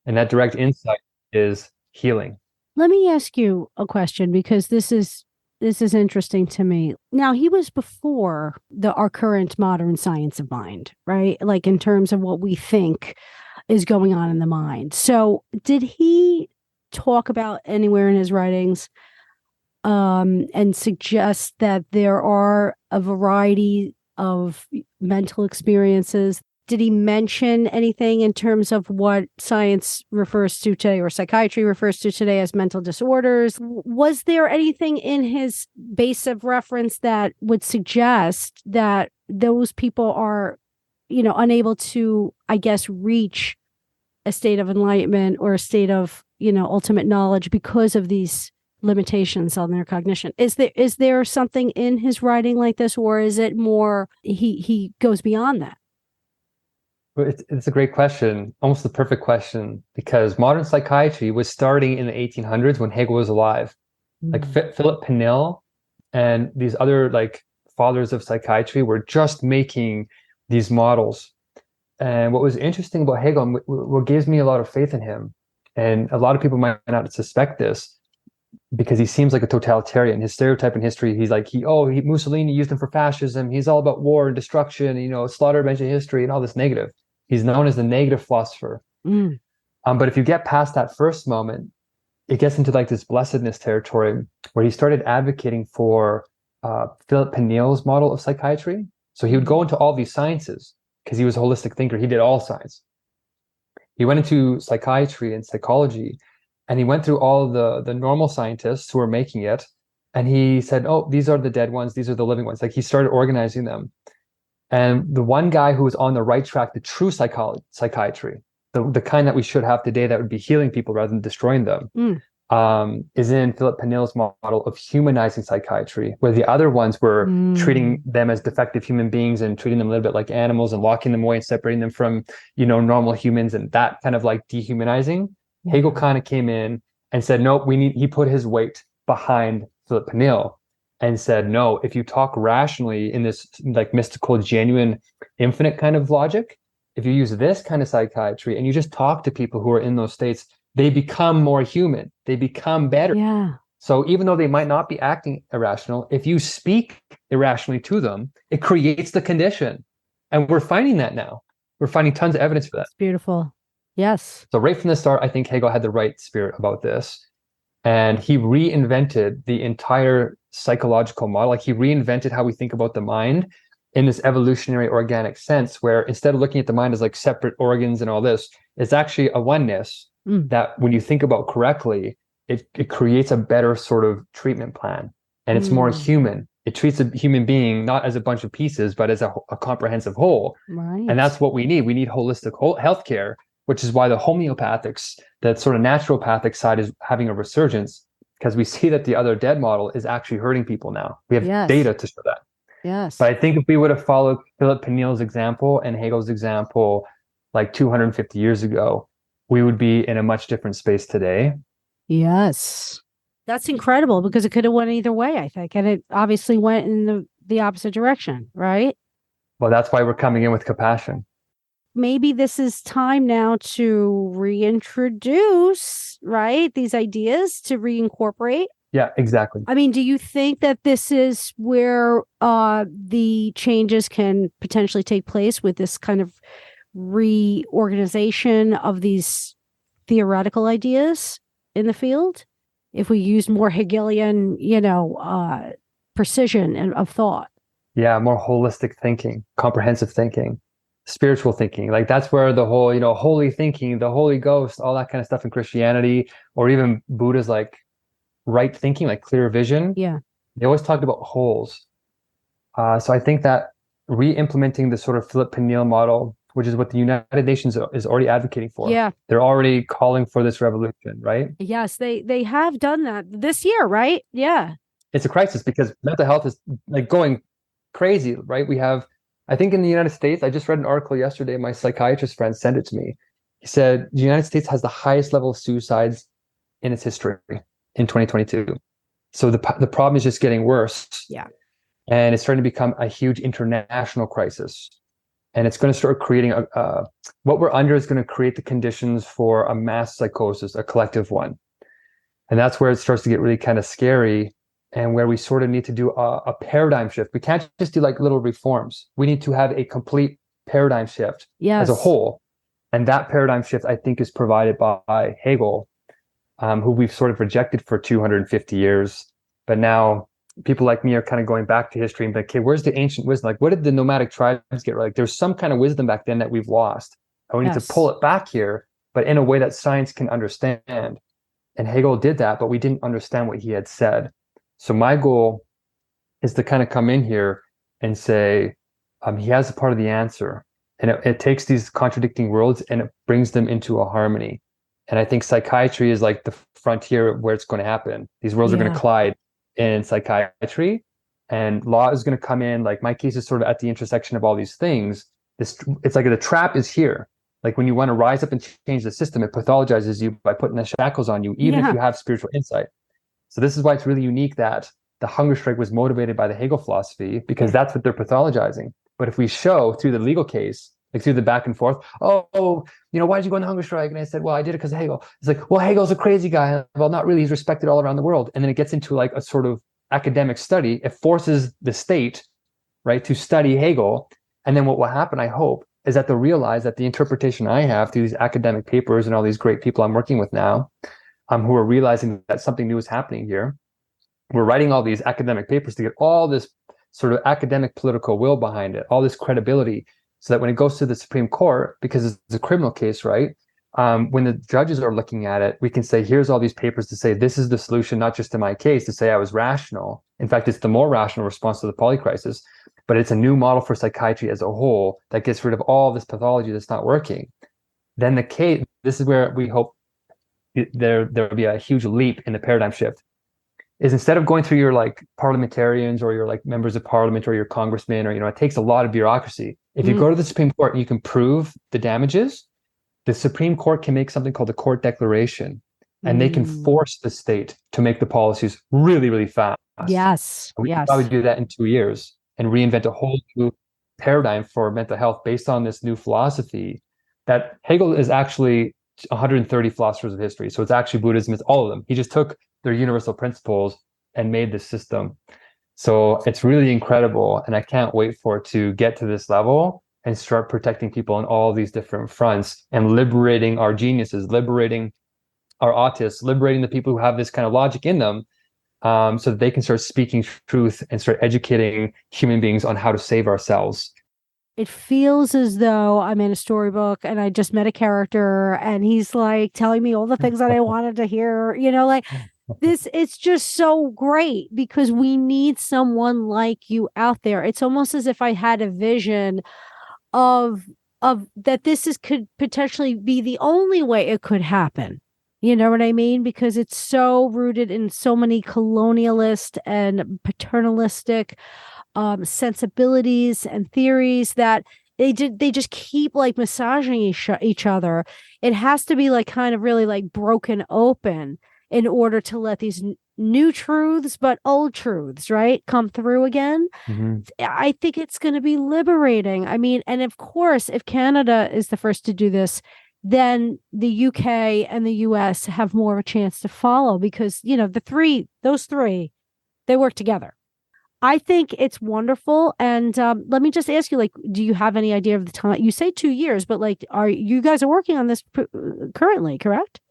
And that direct insight is healing. Let me ask you a question, because this is interesting to me. Now, he was before our current modern science of mind, right? Like in terms of what we think is going on in the mind. So did he talk about anywhere in his writings and suggest that there are a variety of mental experiences? Did he mention anything in terms of what science refers to today, or psychiatry refers to today, as mental disorders? Was there anything in his base of reference that would suggest that those people are, unable to, I guess, reach a state of enlightenment or a state of, ultimate knowledge because of these limitations on their cognition? Is there something in his writing like this, or is it more he goes beyond that? It's a great question, almost the perfect question, because modern psychiatry was starting in the 1800s when Hegel was alive. Like Philip Pinel and these other like fathers of psychiatry were just making these models. And what was interesting about Hegel, what gives me a lot of faith in him, and a lot of people might not suspect this, because he seems like a totalitarian. His stereotype in history, he's like, Mussolini used him for fascism. He's all about war and destruction, slaughter, of ancient history, and all this negative. He's known as the negative philosopher. But if you get past that first moment, it gets into like this blessedness territory, where he started advocating for Philip Pinel's model of psychiatry. So he would go into all these sciences because he was a holistic thinker. He did all science. He went into psychiatry and psychology, and he went through all the normal scientists who were making it. And he said, oh, these are the dead ones. These are the living ones. Like, he started organizing them. And the one guy who was on the right track, the true psychiatry, the kind that we should have today, that would be healing people rather than destroying them, is in Philip Pinel's model of humanizing psychiatry, where the other ones were treating them as defective human beings and treating them a little bit like animals and locking them away and separating them from, normal humans, and that kind of like dehumanizing. Hegel kind of came in and said, nope, he put his weight behind Philip Pinel and said, no, if you talk rationally in this like mystical, genuine, infinite kind of logic, if you use this kind of psychiatry and you just talk to people who are in those states, they become more human. They become better. Yeah. So even though they might not be acting irrational, if you speak irrationally to them, it creates the condition. And we're finding that now. We're finding tons of evidence for that. It's beautiful. Yes. So right from the start, I think Hegel had the right spirit about this. And he reinvented the entire psychological model. Like, he reinvented how we think about the mind in this evolutionary organic sense, where instead of looking at the mind as like separate organs and all this, it's actually a oneness that when you think about correctly, it creates a better sort of treatment plan. And it's more human. It treats a human being not as a bunch of pieces, but as a comprehensive whole. Right. And that's what we need. We need holistic healthcare, which is why the homeopathics, that sort of naturopathic side, is having a resurgence, because we see that the other dead model is actually hurting people now. We have data to show that. Yes. But I think if we would have followed Philip Pinel's example and Hegel's example like 250 years ago, we would be in a much different space today. Yes. That's incredible, because it could have went either way, I think. And it obviously went in the opposite direction, right? Well, that's why we're coming in with compassion. Maybe this is time now to reintroduce, right, these ideas, to reincorporate. Yeah, exactly. I mean, do you think that this is where the changes can potentially take place, with this kind of reorganization of these theoretical ideas in the field? If we use more Hegelian, precision of thought. Yeah, more holistic thinking, comprehensive thinking, spiritual thinking. Like, that's where the whole, holy thinking, the Holy Ghost, all that kind of stuff in Christianity, or even Buddha's like right thinking, like clear vision. Yeah. They always talked about wholes. So I think that re-implementing the sort of Philip Pinel model, which is what the United Nations is already advocating for. Yeah. They're already calling for this revolution, right? Yes, they have done that this year, right? Yeah. It's a crisis because mental health is like going crazy, right? We have, I think in the United States, I just read an article yesterday, my psychiatrist friend sent it to me. He said the United States has the highest level of suicides in its history in 2022. So the problem is just getting worse. Yeah. and it's starting to become a huge international crisis. And it's going to start creating what we're under is going to create the conditions for a mass psychosis, a collective one. And that's where it starts to get really kind of scary, and where we sort of need to do a paradigm shift. We can't just do like little reforms. We need to have a complete paradigm shift as a whole. And that paradigm shift, I think, is provided by Hegel, who we've sort of rejected for 250 years. But now people like me are kind of going back to history and be like, okay, where's the ancient wisdom? Like, what did the nomadic tribes get right? Like, there's some kind of wisdom back then that we've lost. And we need to pull it back here, but in a way that science can understand. And Hegel did that, but we didn't understand what he had said. So my goal is to kind of come in here and say, he has a part of the answer. And it takes these contradicting worlds and it brings them into a harmony. And I think psychiatry is like the frontier where it's going to happen. These worlds are going to collide in psychiatry, and law is going to come in. Like, my case is sort of at the intersection of all these things. It's like the trap is here. Like, when you want to rise up and change the system, it pathologizes you by putting the shackles on you, even if you have spiritual insight. So this is why it's really unique that the hunger strike was motivated by the Hegel philosophy, because that's what they're pathologizing. But if we show through the legal case, like through the back and forth, why did you go on the hunger strike? And I said, well, I did it because of Hegel. It's like, well, Hegel's a crazy guy. Well, not really. He's respected all around the world. And then it gets into like a sort of academic study. It forces the state, right, to study Hegel. And then what will happen, I hope, is that they'll realize that the interpretation I have through these academic papers and all these great people I'm working with now, who are realizing that something new is happening here. We're writing all these academic papers to get all this sort of academic political will behind it, all this credibility, so that when it goes to the Supreme Court, because it's a criminal case, right? When the judges are looking at it, we can say, here's all these papers to say, this is the solution, not just to my case, to say I was rational. In fact, it's the more rational response to the Polycrisis, but it's a new model for psychiatry as a whole that gets rid of all this pathology that's not working. Then the case, this is where we hope there will be a huge leap in the paradigm shift, is instead of going through your like parliamentarians or your like members of parliament or your congressmen, or, it takes a lot of bureaucracy. If you go to the Supreme Court and you can prove the damages, the Supreme Court can make something called the court declaration, and they can force the state to make the policies really, really fast. Yes. We can probably do that in 2 years and reinvent a whole new paradigm for mental health based on this new philosophy that Hegel is actually 130 philosophers of history. So it's actually Buddhism, it's all of them. He just took their universal principles and made this system. So it's really incredible. And I can't wait for it to get to this level and start protecting people on all these different fronts and liberating our geniuses, liberating our autists, liberating the people who have this kind of logic in them, so that they can start speaking truth and start educating human beings on how to save ourselves. It feels as though I'm in a storybook and I just met a character and he's like telling me all the things that I wanted to hear, like this. It's just so great because we need someone like you out there. It's almost as if I had a vision of that could potentially be the only way it could happen. You know what I mean? Because it's so rooted in so many colonialist and paternalistic sensibilities and theories that they just keep like massaging each other. It has to be like kind of really like broken open in order to let these new truths, but old truths, right, come through again. I think it's going to be liberating. I mean, and of course, if Canada is the first to do this, then the UK and the US have more of a chance to follow because, those three, they work together. I think it's wonderful. And let me just ask you, like, do you have any idea of the time? You say 2 years, but like, you guys are working on this currently, correct?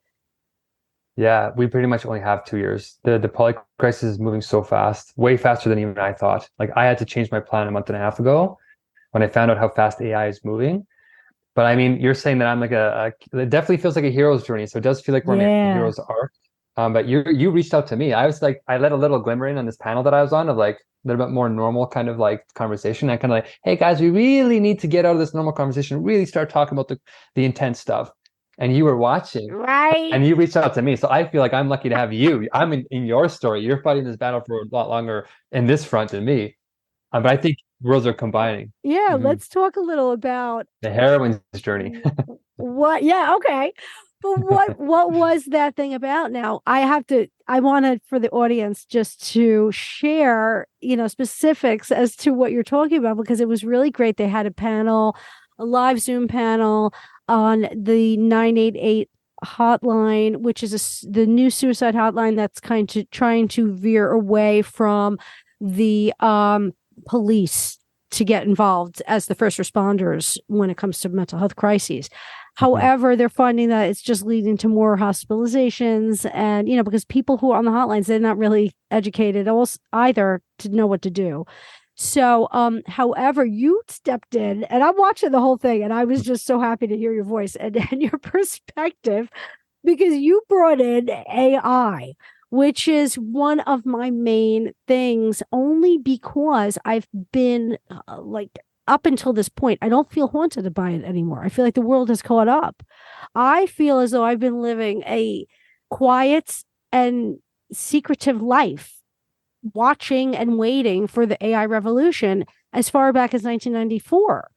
Yeah, we pretty much only have 2 years. The Polycrisis is moving so fast, way faster than even I thought. Like, I had to change my plan a month and a half ago when I found out how fast AI is moving. But I mean, you're saying that I'm like it definitely feels like a hero's journey. So it does feel like we're in a hero's arc. But you reached out to me. I was like, I let a little glimmer in on this panel that I was on of like a little bit more normal kind of like conversation. I kind of like, hey guys, we really need to get out of this normal conversation, really start talking about the intense stuff. And you were watching, right? And you reached out to me. So I feel like I'm lucky to have you. I'm in your story. You're fighting this battle for a lot longer in this front than me. But I think worlds are combining. Yeah, let's talk a little about the heroine's journey. What? Yeah, okay. But what was that thing about? Now I wanted for the audience just to share, specifics as to what you're talking about, because it was really great. They had a live Zoom panel on the 988 hotline, which is the new suicide hotline that's trying to veer away from the police to get involved as the first responders when it comes to mental health crises. However, they're finding that it's just leading to more hospitalizations, and because people who are on the hotlines, they're not really educated either to know what to do. So, however, you stepped in, and I'm watching the whole thing, and I was just so happy to hear your voice and your perspective, because you brought in AI, which is one of my main things, only because I've been up until this point, I don't feel haunted by it anymore. I feel like the world has caught up. I feel as though I've been living a quiet and secretive life, watching and waiting for the AI revolution as far back as 1994.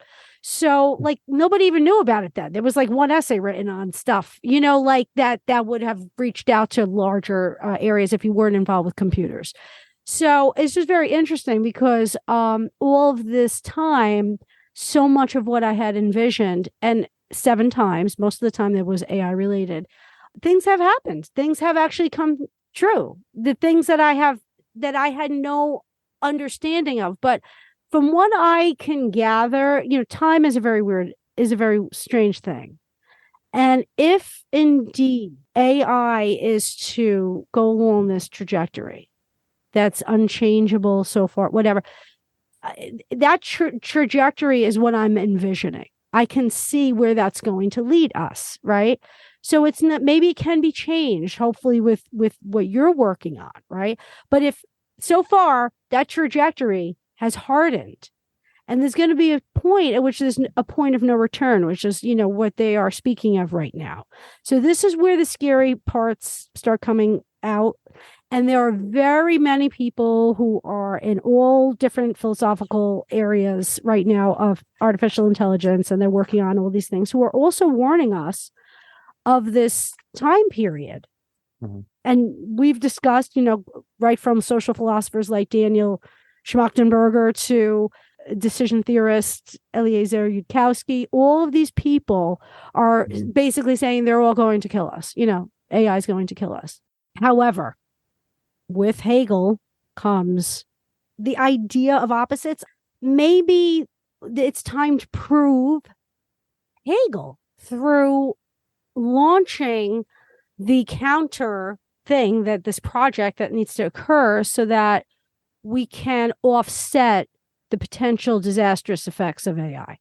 So nobody even knew about it then. There was one essay written on stuff, that would have reached out to larger areas if you weren't involved with computers. So it's just very interesting because all of this time, so much of what I had envisioned, and 7 times, most of the time that was AI related, things have happened. Things have actually come true. The things that I had no understanding of. But from what I can gather, time is a very strange thing. And if indeed AI is to go along this trajectory that's unchangeable so far, whatever, that trajectory is what I'm envisioning. I can see where that's going to lead us, right? So it's not, maybe it can be changed, hopefully with what you're working on, right? But if so far that trajectory has hardened, and there's going to be a point at which there's a point of no return, which is, what they are speaking of right now. So this is where the scary parts start coming out. And there are very many people who are in all different philosophical areas right now of artificial intelligence, and they're working on all these things, who are also warning us of this time period. Mm-hmm. And we've discussed, right from social philosophers like Daniel Schmachtenberger to decision theorist Eliezer Yudkowsky, all of these people are basically saying they're all going to kill us. AI is going to kill us. However, with Hegel comes the idea of opposites. Maybe it's time to prove Hegel through launching the counter thing, that this project that needs to occur, so that we can offset the potential disastrous effects of AI.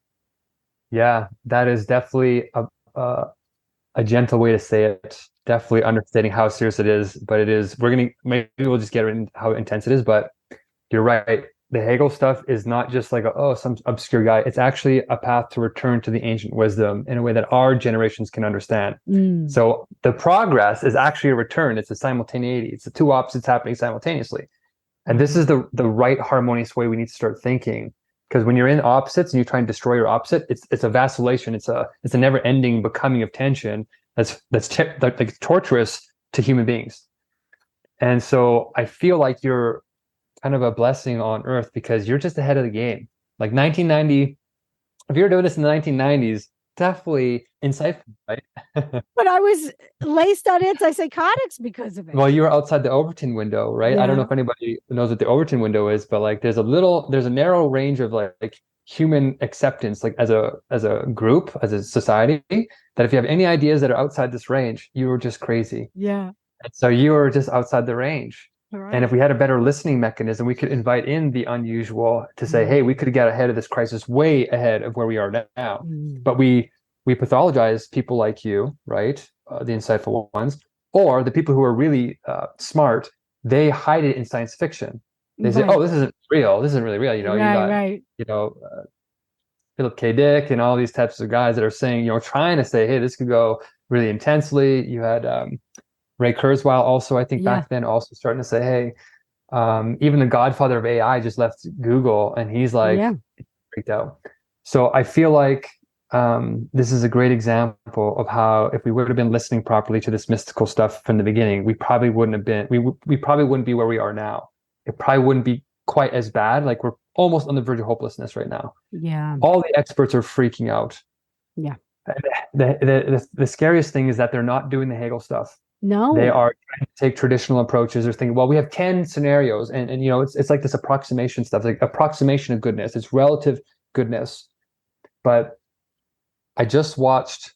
Yeah, that is definitely a gentle way to say it. Definitely understanding how serious it is, but it is. Maybe we'll just get into how intense it is. But you're right. The Hegel stuff is not just some obscure guy. It's actually a path to return to the ancient wisdom in a way that our generations can understand. So the progress is actually a return. It's a simultaneity. It's the two opposites happening simultaneously. And this is the right harmonious way we need to start thinking. Because when you're in opposites and you try and destroy your opposite, it's a vacillation. It's a never-ending becoming of tension that's torturous to human beings. And so I feel like you're kind of a blessing on earth, because you're just ahead of the game. 1990, if you were doing this in the 1990s, definitely insightful, right? But I was laced on antipsychotics because of it. Well, you were outside the Overton window, right? Yeah. I don't know if anybody knows what the Overton window is, but there's a narrow range of human acceptance, as a group, as a society, that if you have any ideas that are outside this range, you were just crazy. Yeah. And so you were just outside the range. Right. And if we had a better listening mechanism, we could invite in the unusual to say, hey, we could get ahead of this crisis, way ahead of where we are now. But we pathologize people like you, right? The insightful ones, or the people who are really smart. They hide it in science fiction. They say, oh, this isn't real. This isn't really real. You got, Philip K. Dick and all these types of guys that are saying, trying to say, hey, this could go really intensely. You had Ray Kurzweil also, I think back then, also starting to say, hey, even the godfather of AI just left Google, and he's freaked out. So I feel like this is a great example of how if we would have been listening properly to this mystical stuff from the beginning, we probably wouldn't have been, we probably wouldn't be where we are now. It probably wouldn't be quite as bad. Like we're almost on the verge of hopelessness right now. Yeah. All the experts are freaking out. Yeah. The scariest thing is that they're not doing the Hegel stuff. No. They are trying to take traditional approaches. They're thinking, well, we have 10 scenarios, and you know, it's like this approximation stuff, like approximation of goodness. It's relative goodness. But I just watched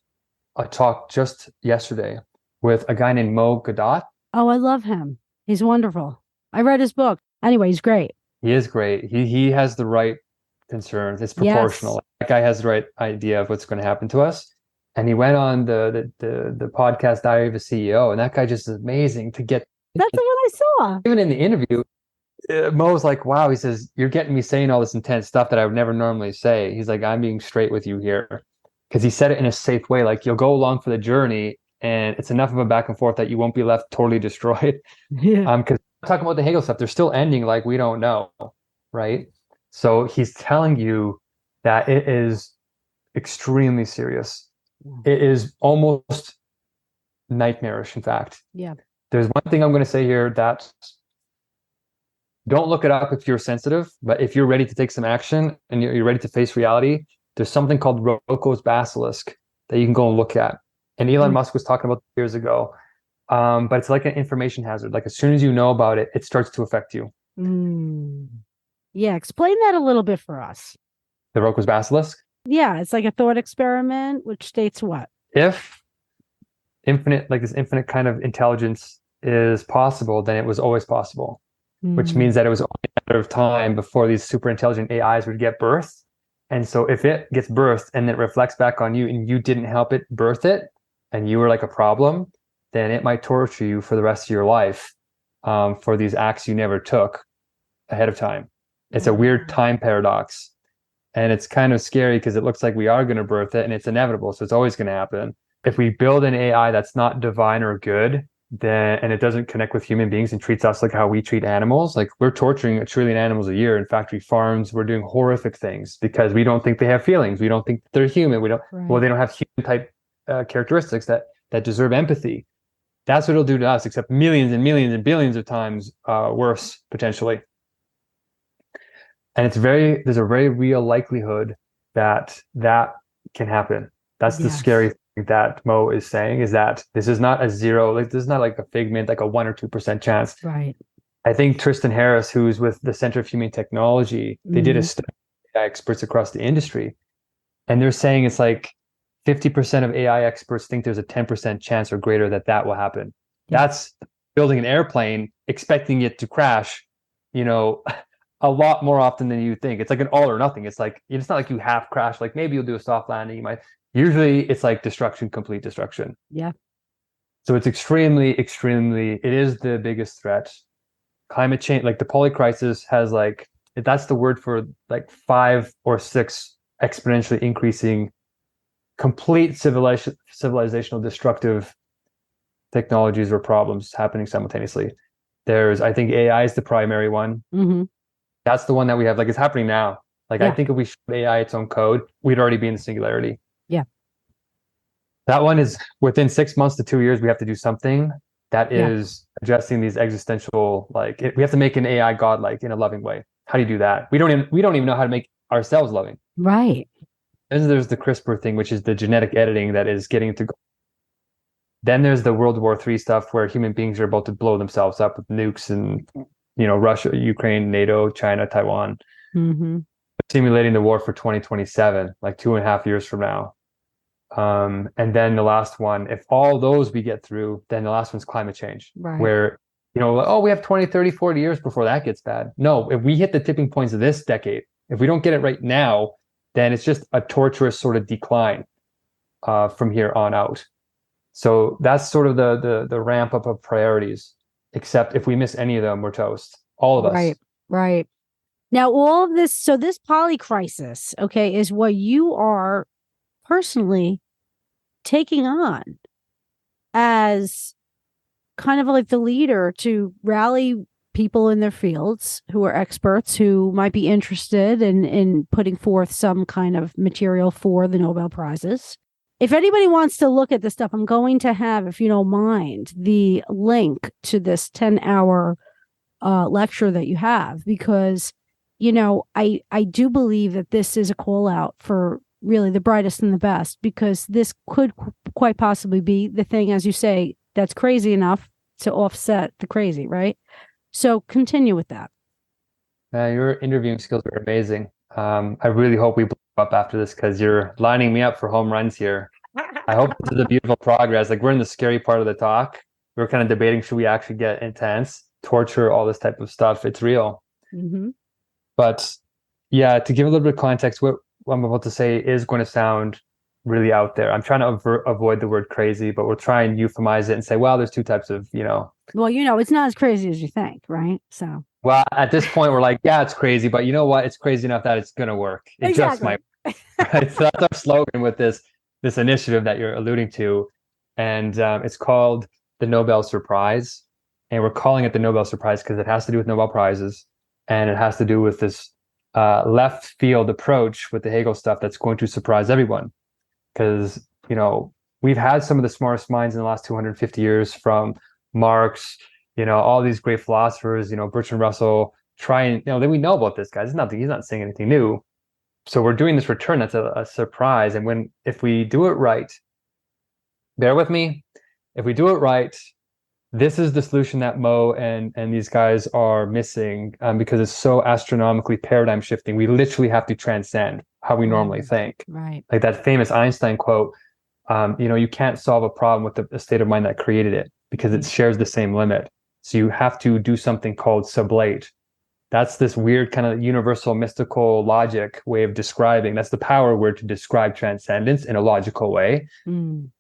a talk just yesterday with a guy named Mo Gadot. Oh, I love him. He's wonderful. I read his book. Anyway, he's great. He is great. He has the right concerns. It's proportional. Yes. That guy has the right idea of what's going to happen to us. And he went on the podcast Diary of a CEO, and that guy just is amazing to get. That's the one I saw. Even in the interview, Mo's like, wow, he says, you're getting me saying all this intense stuff that I would never normally say. He's like, I'm being straight with you here. Because he said it in a safe way, like you'll go along for the journey and it's enough of a back and forth that you won't be left totally destroyed. Yeah. Because talking about the Hegel stuff, they're still ending like we don't know, right? So he's telling you that it is extremely serious. It is almost nightmarish, in fact. Yeah. There's one thing I'm going to say here that don't look it up if you're sensitive, but if you're ready to take some action and you're ready to face reality, there's something called Roko's basilisk that you can go and look at. And Elon Musk was talking about years ago. But it's like an information hazard. Like as soon as you know about it, it starts to affect you. Yeah, explain that a little bit for us. The Roko's basilisk? Yeah, it's like a thought experiment, which states what? If this infinite kind of intelligence is possible, then it was always possible, which means that it was only a matter of time before these super intelligent AIs would get birthed. And so if it gets birthed and it reflects back on you and you didn't help it birth it, and you were like a problem, then it might torture you for the rest of your life for these acts you never took ahead of time. It's a weird time paradox. And it's kind of scary because it looks like we are going to birth it and it's inevitable. So it's always going to happen. If we build an AI that's not divine or good, then and it doesn't connect with human beings and treats us like how we treat animals, like we're torturing 1 trillion animals a year in factory farms. We're doing horrific things because we don't think they have feelings. We don't think they're human. Well, they don't have human type characteristics that deserve empathy. That's what it'll do to us, except millions and millions and billions of times worse potentially. And there's a very real likelihood that can happen. That's the scary thing that Mo is saying, is that this is not a zero, like this is not like a figment, like a 1 or 2% chance. Right. I think Tristan Harris, who's with the Center of Humane Technology, they did a study by experts across the industry, and they're saying it's like 50% of AI experts think there's a 10% chance or greater that will happen. Yeah. That's building an airplane, expecting it to crash, a lot more often than you think. It's like an all or nothing. It's like, it's not like you half crash, like maybe you'll do a soft landing. Usually it's like destruction, complete destruction. Yeah. So it's extremely, it is the biggest threat. Climate change, like the Polycrisis has that's the word for like 5 or 6 exponentially increasing complete civilizational destructive technologies or problems happening simultaneously. I think AI is the primary one. That's the one that we have, it's happening now. I think if we showed AI its own code, we'd already be in the singularity. Yeah. That one is within 6 months to 2 years, we have to do something that is addressing these existential, we have to make an AI godlike in a loving way. How do you do that? We don't even know how to make ourselves loving. Right. And there's the Crispr thing, which is the genetic editing that is getting to go. Then there's the World War III stuff where human beings are about to blow themselves up with nukes and, Russia, Ukraine, NATO, China, Taiwan, simulating the war for 2027, like 2.5 years from now. And then the last one, if all those we get through, then the last one's climate change, where, we have 20, 30, 40 years before that gets bad. No, if we hit the tipping points of this decade, if we don't get it right now, then it's just a torturous sort of decline from here on out. So that's sort of the ramp up of priorities, except if we miss any of them, we're toast. All of us. Right. Now, all of this, so this polycrisis, okay, is what you are personally taking on as kind of like the leader to rally people in their fields who are experts who might be interested in putting forth some kind of material for the Nobel Prizes. If anybody wants to look at this stuff, I'm going to have, if you don't mind, the link to this 10-hour lecture that you have, because, I do believe that this is a call out for really the brightest and the best, because this could quite possibly be the thing, as you say, that's crazy enough to offset the crazy, right? So continue with that. Your interviewing skills are amazing. I really hope we blow up after this, because you're lining me up for home runs here. I hope this is a beautiful progress. Like, we're in the scary part of the talk. We're kind of debating, should we actually get intense, torture, all this type of stuff? It's real. Mm-hmm. But yeah, to give a little bit of context, what I'm about to say is going to sound really out there. I'm trying to avoid the word crazy, but we'll try and euphemize it and say, well, there's two types of, Well, it's not as crazy as you think, right? So. Well, at this point, we're like, yeah, it's crazy, but you know what? It's crazy enough that it's going to work. It exactly. just might. Right? So that's our slogan with this initiative that you're alluding to. And it's called the Nobel Surprise. And we're calling it the Nobel Surprise because it has to do with Nobel Prizes. And it has to do with this left field approach with the Hegel stuff that's going to surprise everyone. Because, we've had some of the smartest minds in the last 250 years, from Marx, all these great philosophers, Bertrand Russell, then we know about this guy. He's not saying anything new. So we're doing this return that's a surprise. And if we do it right, bear with me, if we do it right, this is the solution that Mo and these guys are missing, because it's so astronomically paradigm shifting. We literally have to transcend how we normally think. Right. Like that famous Einstein quote, you can't solve a problem with the state of mind that created it, because it shares the same limit. So you have to do something called sublate. That's this weird kind of universal mystical logic way of describing. That's the power word to describe transcendence in a logical way. Mm.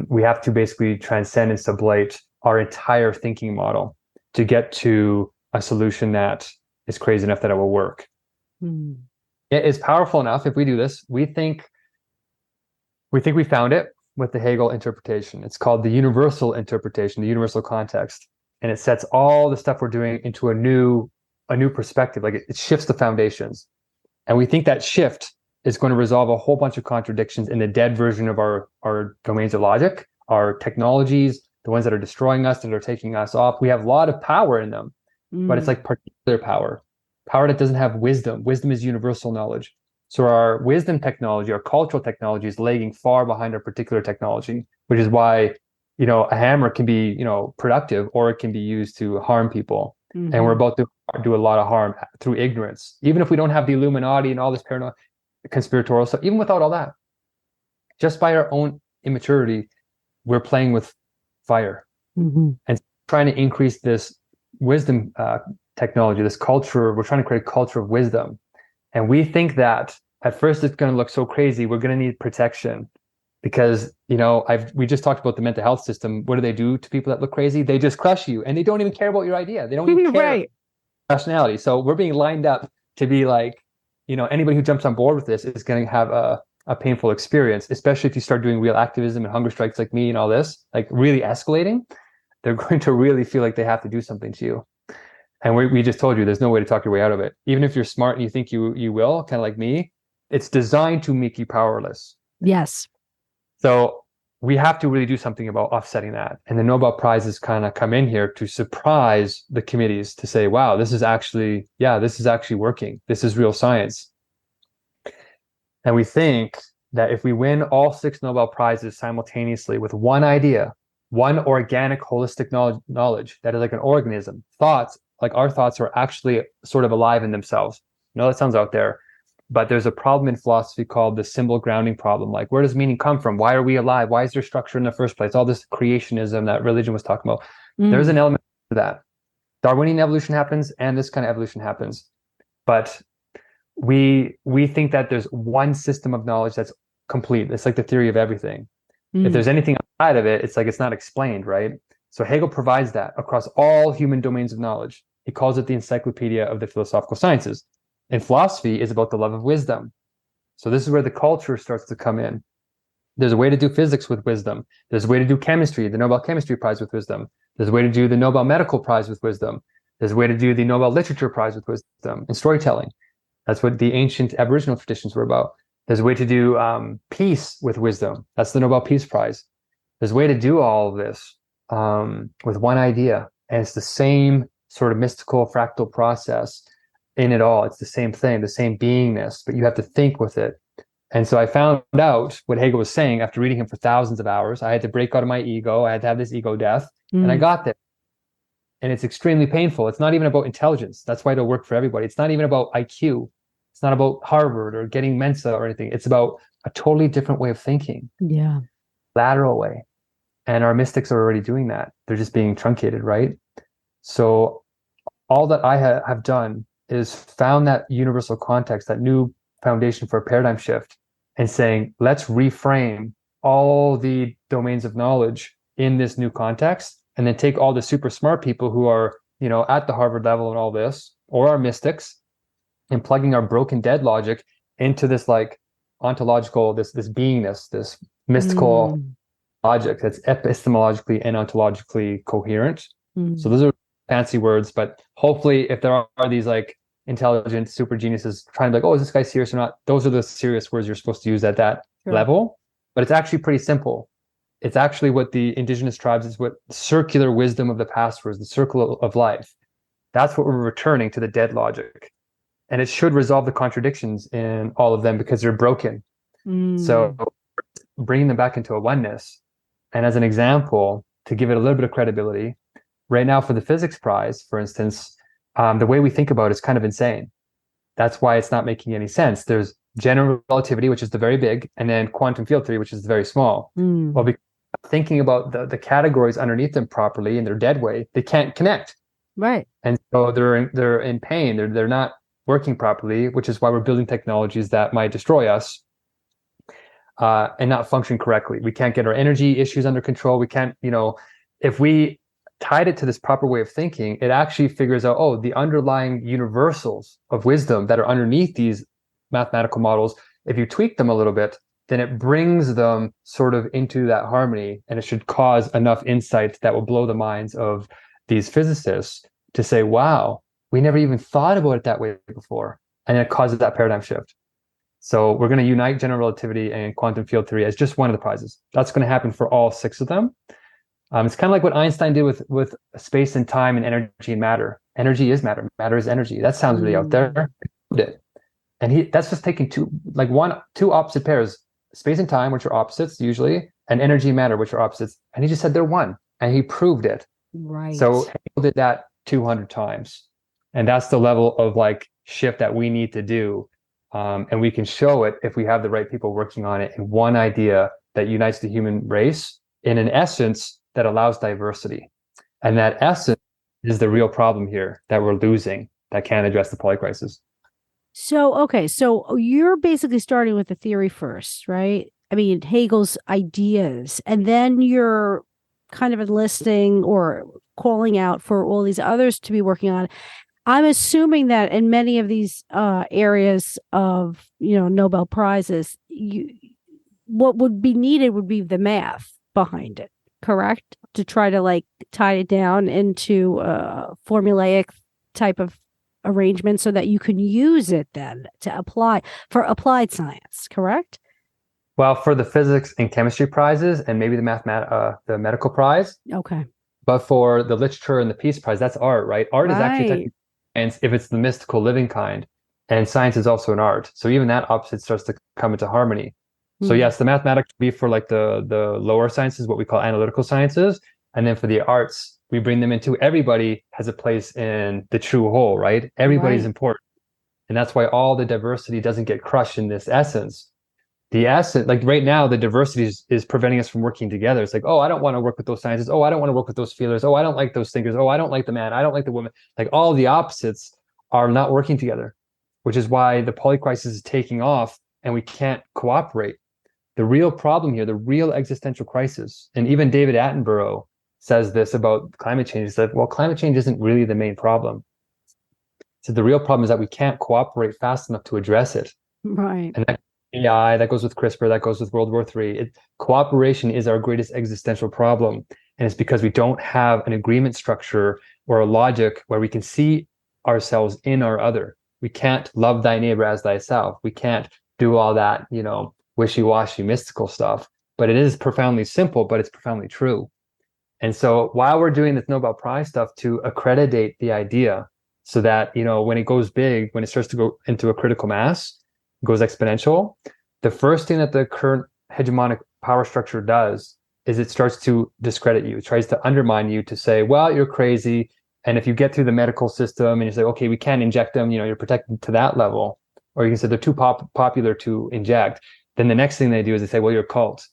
We have to basically transcend and sublate our entire thinking model to get to a solution that is crazy enough that it will work. Mm. It is powerful enough. If we do this, we think we found it with the Hegel interpretation. It's called the universal interpretation, the universal context. And it sets all the stuff we're doing into a new perspective. Like it shifts the foundations. And we think that shift is going to resolve a whole bunch of contradictions in the dead version of our domains of logic, our technologies, the ones that are destroying us, that are taking us off. We have a lot of power in them, but it's like particular power that doesn't have wisdom. Wisdom is universal knowledge. So our wisdom technology, our cultural technology, is lagging far behind our particular technology, which is why, a hammer can be, productive, or it can be used to harm people. Mm-hmm. And we're about to do a lot of harm through ignorance. Even if we don't have the Illuminati and all this paranoid conspiratorial stuff, even without all that, just by our own immaturity, we're playing with fire. Mm-hmm. And trying to increase this wisdom technology, this culture. We're trying to create a culture of wisdom. And we think that at first it's going to look so crazy. We're going to need protection because, we just talked about the mental health system. What do they do to people that look crazy? They just crush you, and they don't even care about your idea. They don't even care right. Rationality. So we're being lined up to be like, anybody who jumps on board with this is going to have a painful experience, especially if you start doing real activism and hunger strikes like me and all this, like really escalating. They're going to really feel like they have to do something to you. And we just told you there's no way to talk your way out of it. Even if you're smart and you think you will, kind of like me, it's designed to make you powerless. Yes. So we have to really do something about offsetting that. And the Nobel Prizes kind of come in here to surprise the committees, to say, wow, this is actually working. This is real science. And we think that if we win all 6 Nobel Prizes simultaneously with one idea, one organic, holistic knowledge that is like an organism, thoughts, like our thoughts are actually sort of alive in themselves. That sounds out there, but there's a problem in philosophy called the symbol grounding problem. Like, where does meaning come from? Why are we alive? Why is there structure in the first place? All this creationism that religion was talking about. There's an element to that. Darwinian evolution happens, and this kind of evolution happens. But we think that there's one system of knowledge that's complete. It's like the theory of everything. If there's anything outside of it, it's like it's not explained, right? So Hegel provides that across all human domains of knowledge. He calls it the encyclopedia of the philosophical sciences. And philosophy is about the love of wisdom. So this is where the culture starts to come in. There's a way to do physics with wisdom. There's a way to do chemistry, the Nobel Chemistry Prize with wisdom. There's a way to do the Nobel Medical Prize with wisdom. There's a way to do the Nobel Literature Prize with wisdom and storytelling. That's what the ancient Aboriginal traditions were about. There's a way to do peace with wisdom. That's the Nobel Peace Prize. There's a way to do all of this with one idea. And it's the same sort of mystical fractal process in it all. It's the same thing, the same beingness, but you have to think with it. And so I found out what Hegel was saying after reading him for thousands of hours. I had to break out of my ego. I had to have this ego death. And I got there. And it's extremely painful. It's not even about intelligence. That's why it'll work for everybody. It's not even about IQ. It's not about Harvard or getting Mensa or anything. It's about a totally different way of thinking. Yeah. Lateral way. And our mystics are already doing that. They're just being truncated, right? So all that I have done is found that universal context, that new foundation for a paradigm shift, and saying, let's reframe all the domains of knowledge in this new context, and then take all the super smart people who are, at the Harvard level and all this, or our mystics, and plugging our broken dead logic into this like ontological, this beingness, this mystical logic that's epistemologically and ontologically coherent. So those are fancy words, but hopefully if there are these like intelligent super geniuses trying to be like, oh, is this guy serious or not? Those are the serious words you're supposed to use at that level. But it's actually pretty simple. It's actually what the indigenous tribes is, what circular wisdom of the past was, the circle of life. That's what we're returning to, the dead logic. And it should resolve the contradictions in all of them because they're broken. So bringing them back into a oneness. And as an example, to give it a little bit of credibility, right now for the physics prize, for instance, the way we think about it is kind of insane. That's why it's not making any sense. There's general relativity, which is the very big, and then quantum field theory, which is the very small. Well, because thinking about the categories underneath them properly in their dead way, they can't connect. Right. And so they're in pain. They're not working properly, which is why we're building technologies that might destroy us and not function correctly. We can't get our energy issues under control. We can't, if we tied it to this proper way of thinking, it actually figures out, oh, the underlying universals of wisdom that are underneath these mathematical models, if you tweak them a little bit, then it brings them sort of into that harmony, and it should cause enough insight that will blow the minds of these physicists to say, wow, we never even thought about it that way before. And it causes that paradigm shift. So we're going to unite general relativity and quantum field theory as just one of the prizes. That's going to happen for all 6 of them. It's kind of like what Einstein did with space and time and energy and matter. Energy is matter. Matter is energy. That sounds really out there. And that's just taking two opposite pairs, space and time, which are opposites usually, and energy and matter, which are opposites. And he just said they're one, and he proved it. Right. So Hegel did that 200 times. And that's the level of like shift that we need to do. And we can show it if we have the right people working on it in one idea that unites the human race in an essence that allows diversity. And that essence is the real problem here that we're losing, that can't address the polycrisis. So you're basically starting with the theory first, right? I mean, Hegel's ideas, and then you're kind of enlisting or calling out for all these others to be working on. I'm assuming that in many of these areas of, Nobel Prizes, what would be needed would be the math behind it, correct? To try to like tie it down into a formulaic type of arrangement so that you can use it then to apply for applied science, correct? Well, for the physics and chemistry prizes and maybe the medical prize. Okay. But for the literature and the peace prize, that's art, right? Art is actually technically science if it's the mystical living kind. And science is also an art. So even that opposite starts to come into harmony. So yes, the mathematics would be for like the lower sciences, what we call analytical sciences. And then for the arts, we bring them into everybody has a place in the true whole, right? Everybody's important. And that's why all the diversity doesn't get crushed in this essence. The essence, like right now, the diversity is preventing us from working together. It's like, oh, I don't want to work with those scientists. Oh, I don't want to work with those feelers. Oh, I don't like those thinkers. Oh, I don't like the man. I don't like the woman. Like all the opposites are not working together, which is why the polycrisis is taking off and we can't cooperate. The real problem here, the real existential crisis, and even David Attenborough says this about climate change, he said, well, climate change isn't really the main problem. So the real problem is that we can't cooperate fast enough to address it. Right. And that AI, that goes with CRISPR, that goes with World War III. Cooperation is our greatest existential problem. And it's because we don't have an agreement structure or a logic where we can see ourselves in our other. We can't love thy neighbor as thyself. We can't do all that, wishy-washy mystical stuff. But it is profoundly simple, but it's profoundly true. And so while we're doing this Nobel Prize stuff to accreditate the idea so that, when it goes big, when it starts to go into a critical mass, goes exponential, the first thing that the current hegemonic power structure does is it starts to discredit you. It tries to undermine you, to say, well, you're crazy. And if you get through the medical system and you say, okay, we can't inject them, you're protected to that level, or you can say they're too popular to inject. Then the next thing they do is they say, well, you're a cult,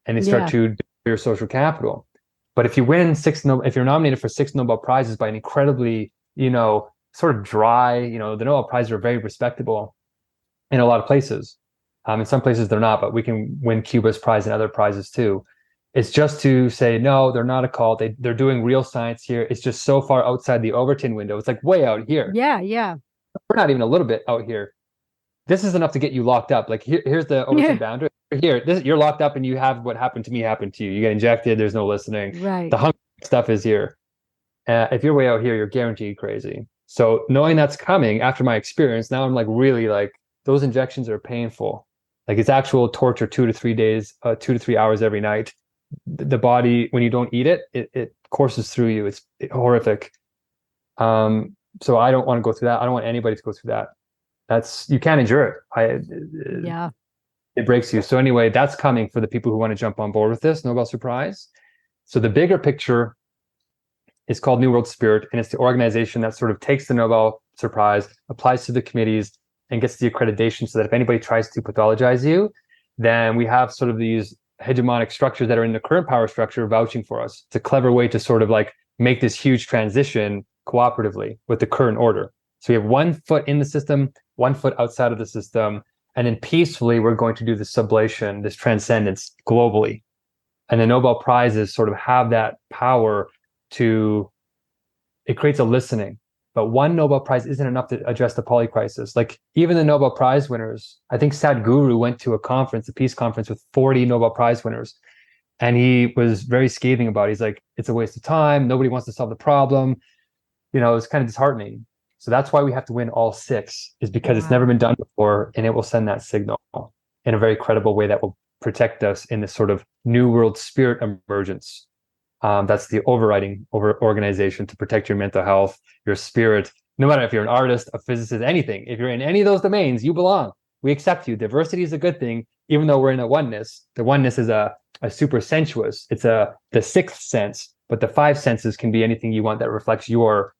and they start to do your social capital. But if you win if you're nominated for 6 Nobel Prizes by an incredibly, sort of dry, the Nobel Prizes are very respectable in a lot of places. In some places they're not, but we can win Cuba's prize and other prizes too. It's just to say, no, they're not a cult. They're doing real science here. It's just so far outside the Overton window. It's like way out here. Yeah, yeah. We're not even a little bit out here. This is enough to get you locked up. Like here's the Overton boundary. Here, you're locked up, and you have what happened to me happen to you. You get injected. There's no listening. Right. The hunger stuff is here. If you're way out here, you're guaranteed crazy. So knowing that's coming after my experience, now I'm like really like those injections are painful. Like it's actual torture, 2 to 3 days, 2 to 3 hours every night. The body, when you don't eat it, it courses through you. It's horrific. So I don't want to go through that. I don't want anybody to go through that. You can't endure it. It breaks you. So anyway, that's coming for the people who want to jump on board with this Nobel Prize. So the bigger picture is called New World Spirit, and it's the organization that sort of takes the Nobel Prize, applies to the committees, and gets the accreditation so that if anybody tries to pathologize you, then we have sort of these hegemonic structures that are in the current power structure vouching for us. It's a clever way to sort of like make this huge transition cooperatively with the current order. So we have 1 foot in the system, 1 foot outside of the system, and then peacefully we're going to do this sublation, this transcendence globally. And the Nobel Prizes sort of have that power it creates a listening. But 1 Nobel Prize isn't enough to address the Polycrisis. Like even the Nobel Prize winners, I think Sadhguru went to a peace conference with 40 Nobel Prize winners. And he was very scathing about it. He's like, it's a waste of time. Nobody wants to solve the problem. It's kind of disheartening. So that's why we have to win all 6, is because it's never been done before. And it will send that signal in a very credible way that will protect us in this sort of new world spirit emergence. That's the overriding organization to protect your mental health, your spirit. No matter if you're an artist, a physicist, anything, if you're in any of those domains, you belong. We accept you. Diversity is a good thing, even though we're in a oneness. The oneness is a super sensuous. It's the 6th sense, but the 5 senses can be anything you want that reflects your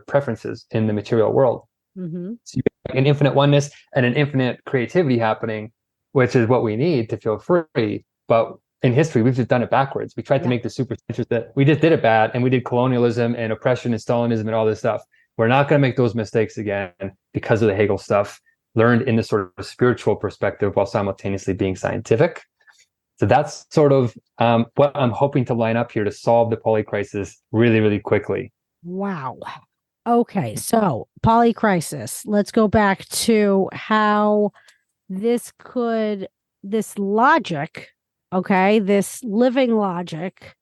preferences in the material world. Mm-hmm. So you have an infinite oneness and an infinite creativity happening, which is what we need to feel free. But in history, we've just done it backwards. We tried to make the super sensuous, that we just did it bad, and we did colonialism and oppression and Stalinism and all this stuff. We're not going to make those mistakes again because of the Hegel stuff learned in the sort of spiritual perspective while simultaneously being scientific. So that's sort of what I'm hoping to line up here to solve the Polycrisis really, really quickly. Wow. Okay, so Polycrisis. Let's go back to how this logic, okay, this living logic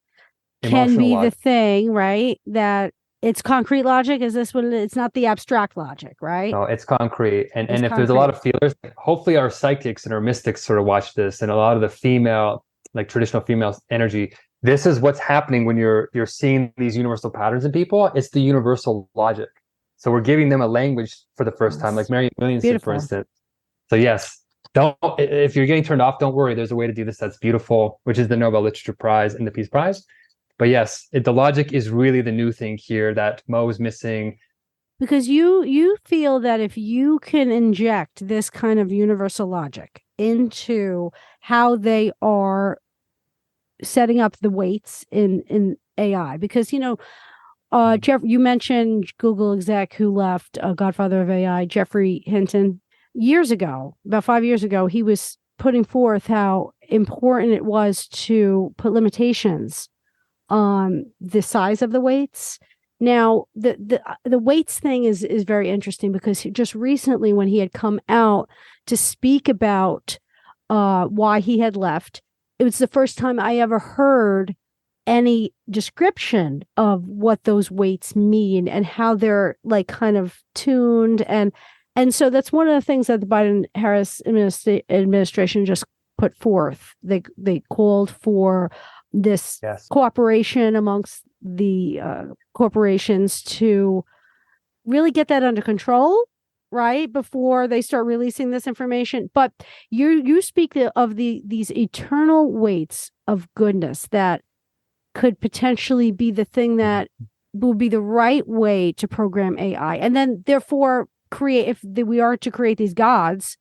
can be the thing, right? That it's concrete logic. Is this what it's not the abstract logic, right? No, it's concrete. And if there's a lot of feelers, hopefully our psychics and our mystics sort of watch this, and a lot of the female, like traditional female energy. This is what's happening when you're seeing these universal patterns in people. It's the universal logic. So we're giving them a language for the first time, like Marianne Williamson, for instance. So yes, if you're getting turned off, don't worry. There's a way to do this that's beautiful, which is the Nobel Literature Prize and the Peace Prize. But yes, the logic is really the new thing here that Mo is missing. Because you feel that if you can inject this kind of universal logic into how they are setting up the weights in AI, because Jeff, you mentioned Google exec who left, godfather of AI, Geoffrey Hinton, years ago, about 5 years ago. He was putting forth how important it was to put limitations on the size of the weights. Now, the weights thing is very interesting, because just recently, when he had come out to speak about why he had left, it was the first time I ever heard any description of what those weights mean and how they're like kind of tuned. And so that's one of the things that the Biden-Harris administration just put forth. They called for this cooperation amongst the corporations to really get that under control, right, before they start releasing this information. But you speak of these eternal weights of goodness that could potentially be the thing that will be the right way to program AI, and then therefore create, if we are to create these gods,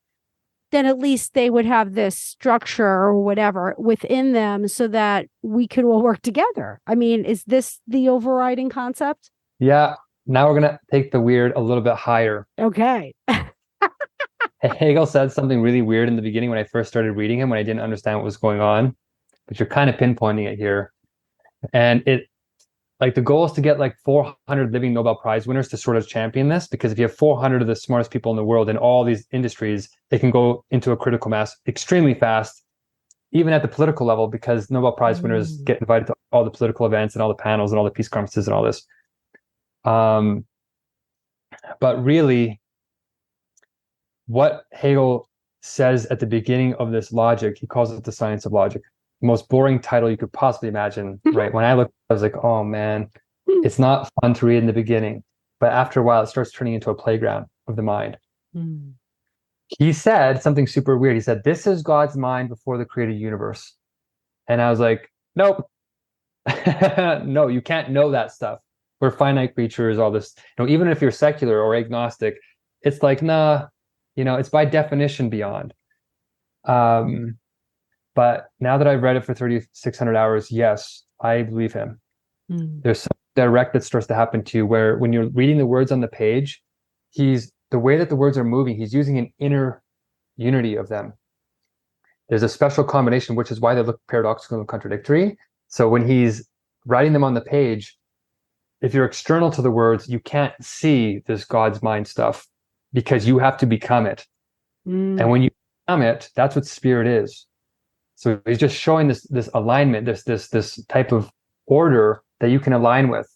then at least they would have this structure or whatever within them so that we could all work together. I mean, is this the overriding concept? Yeah. Now we're going to take the weird a little bit higher. Okay. Hegel said something really weird in the beginning when I first started reading him, when I didn't understand what was going on, but you're kind of pinpointing it here. And it, like, the goal is to get like 400 living Nobel Prize winners to sort of champion this, because if you have 400 of the smartest people in the world in all these industries, they can go into a critical mass extremely fast, even at the political level, because Nobel Prize winners get invited to all the political events and all the panels and all the peace conferences and all this. But really, what Hegel says at the beginning of this logic, he calls it the science of logic. The most boring title you could possibly imagine, right? When I looked, I was like, oh man, it's not fun to read in the beginning. But after a while, it starts turning into a playground of the mind. He said something super weird. He said, this is God's mind before the created universe. And I was like, nope. No, you can't know that stuff. We're finite creatures, all this. Even if you're secular or agnostic, it's like, nah, it's by definition beyond. But now that I've read it for 3,600 hours, yes, I believe him. There's something direct that starts to happen to you, where when you're reading the words on the page, the way that the words are moving, he's using an inner unity of them. There's a special combination, which is why they look paradoxical and contradictory. So when he's writing them on the page, if you're external to the words, you can't see this God's mind stuff, because you have to become it. And when you become it, that's what spirit is. So he's just showing this alignment, this type of order that you can align with.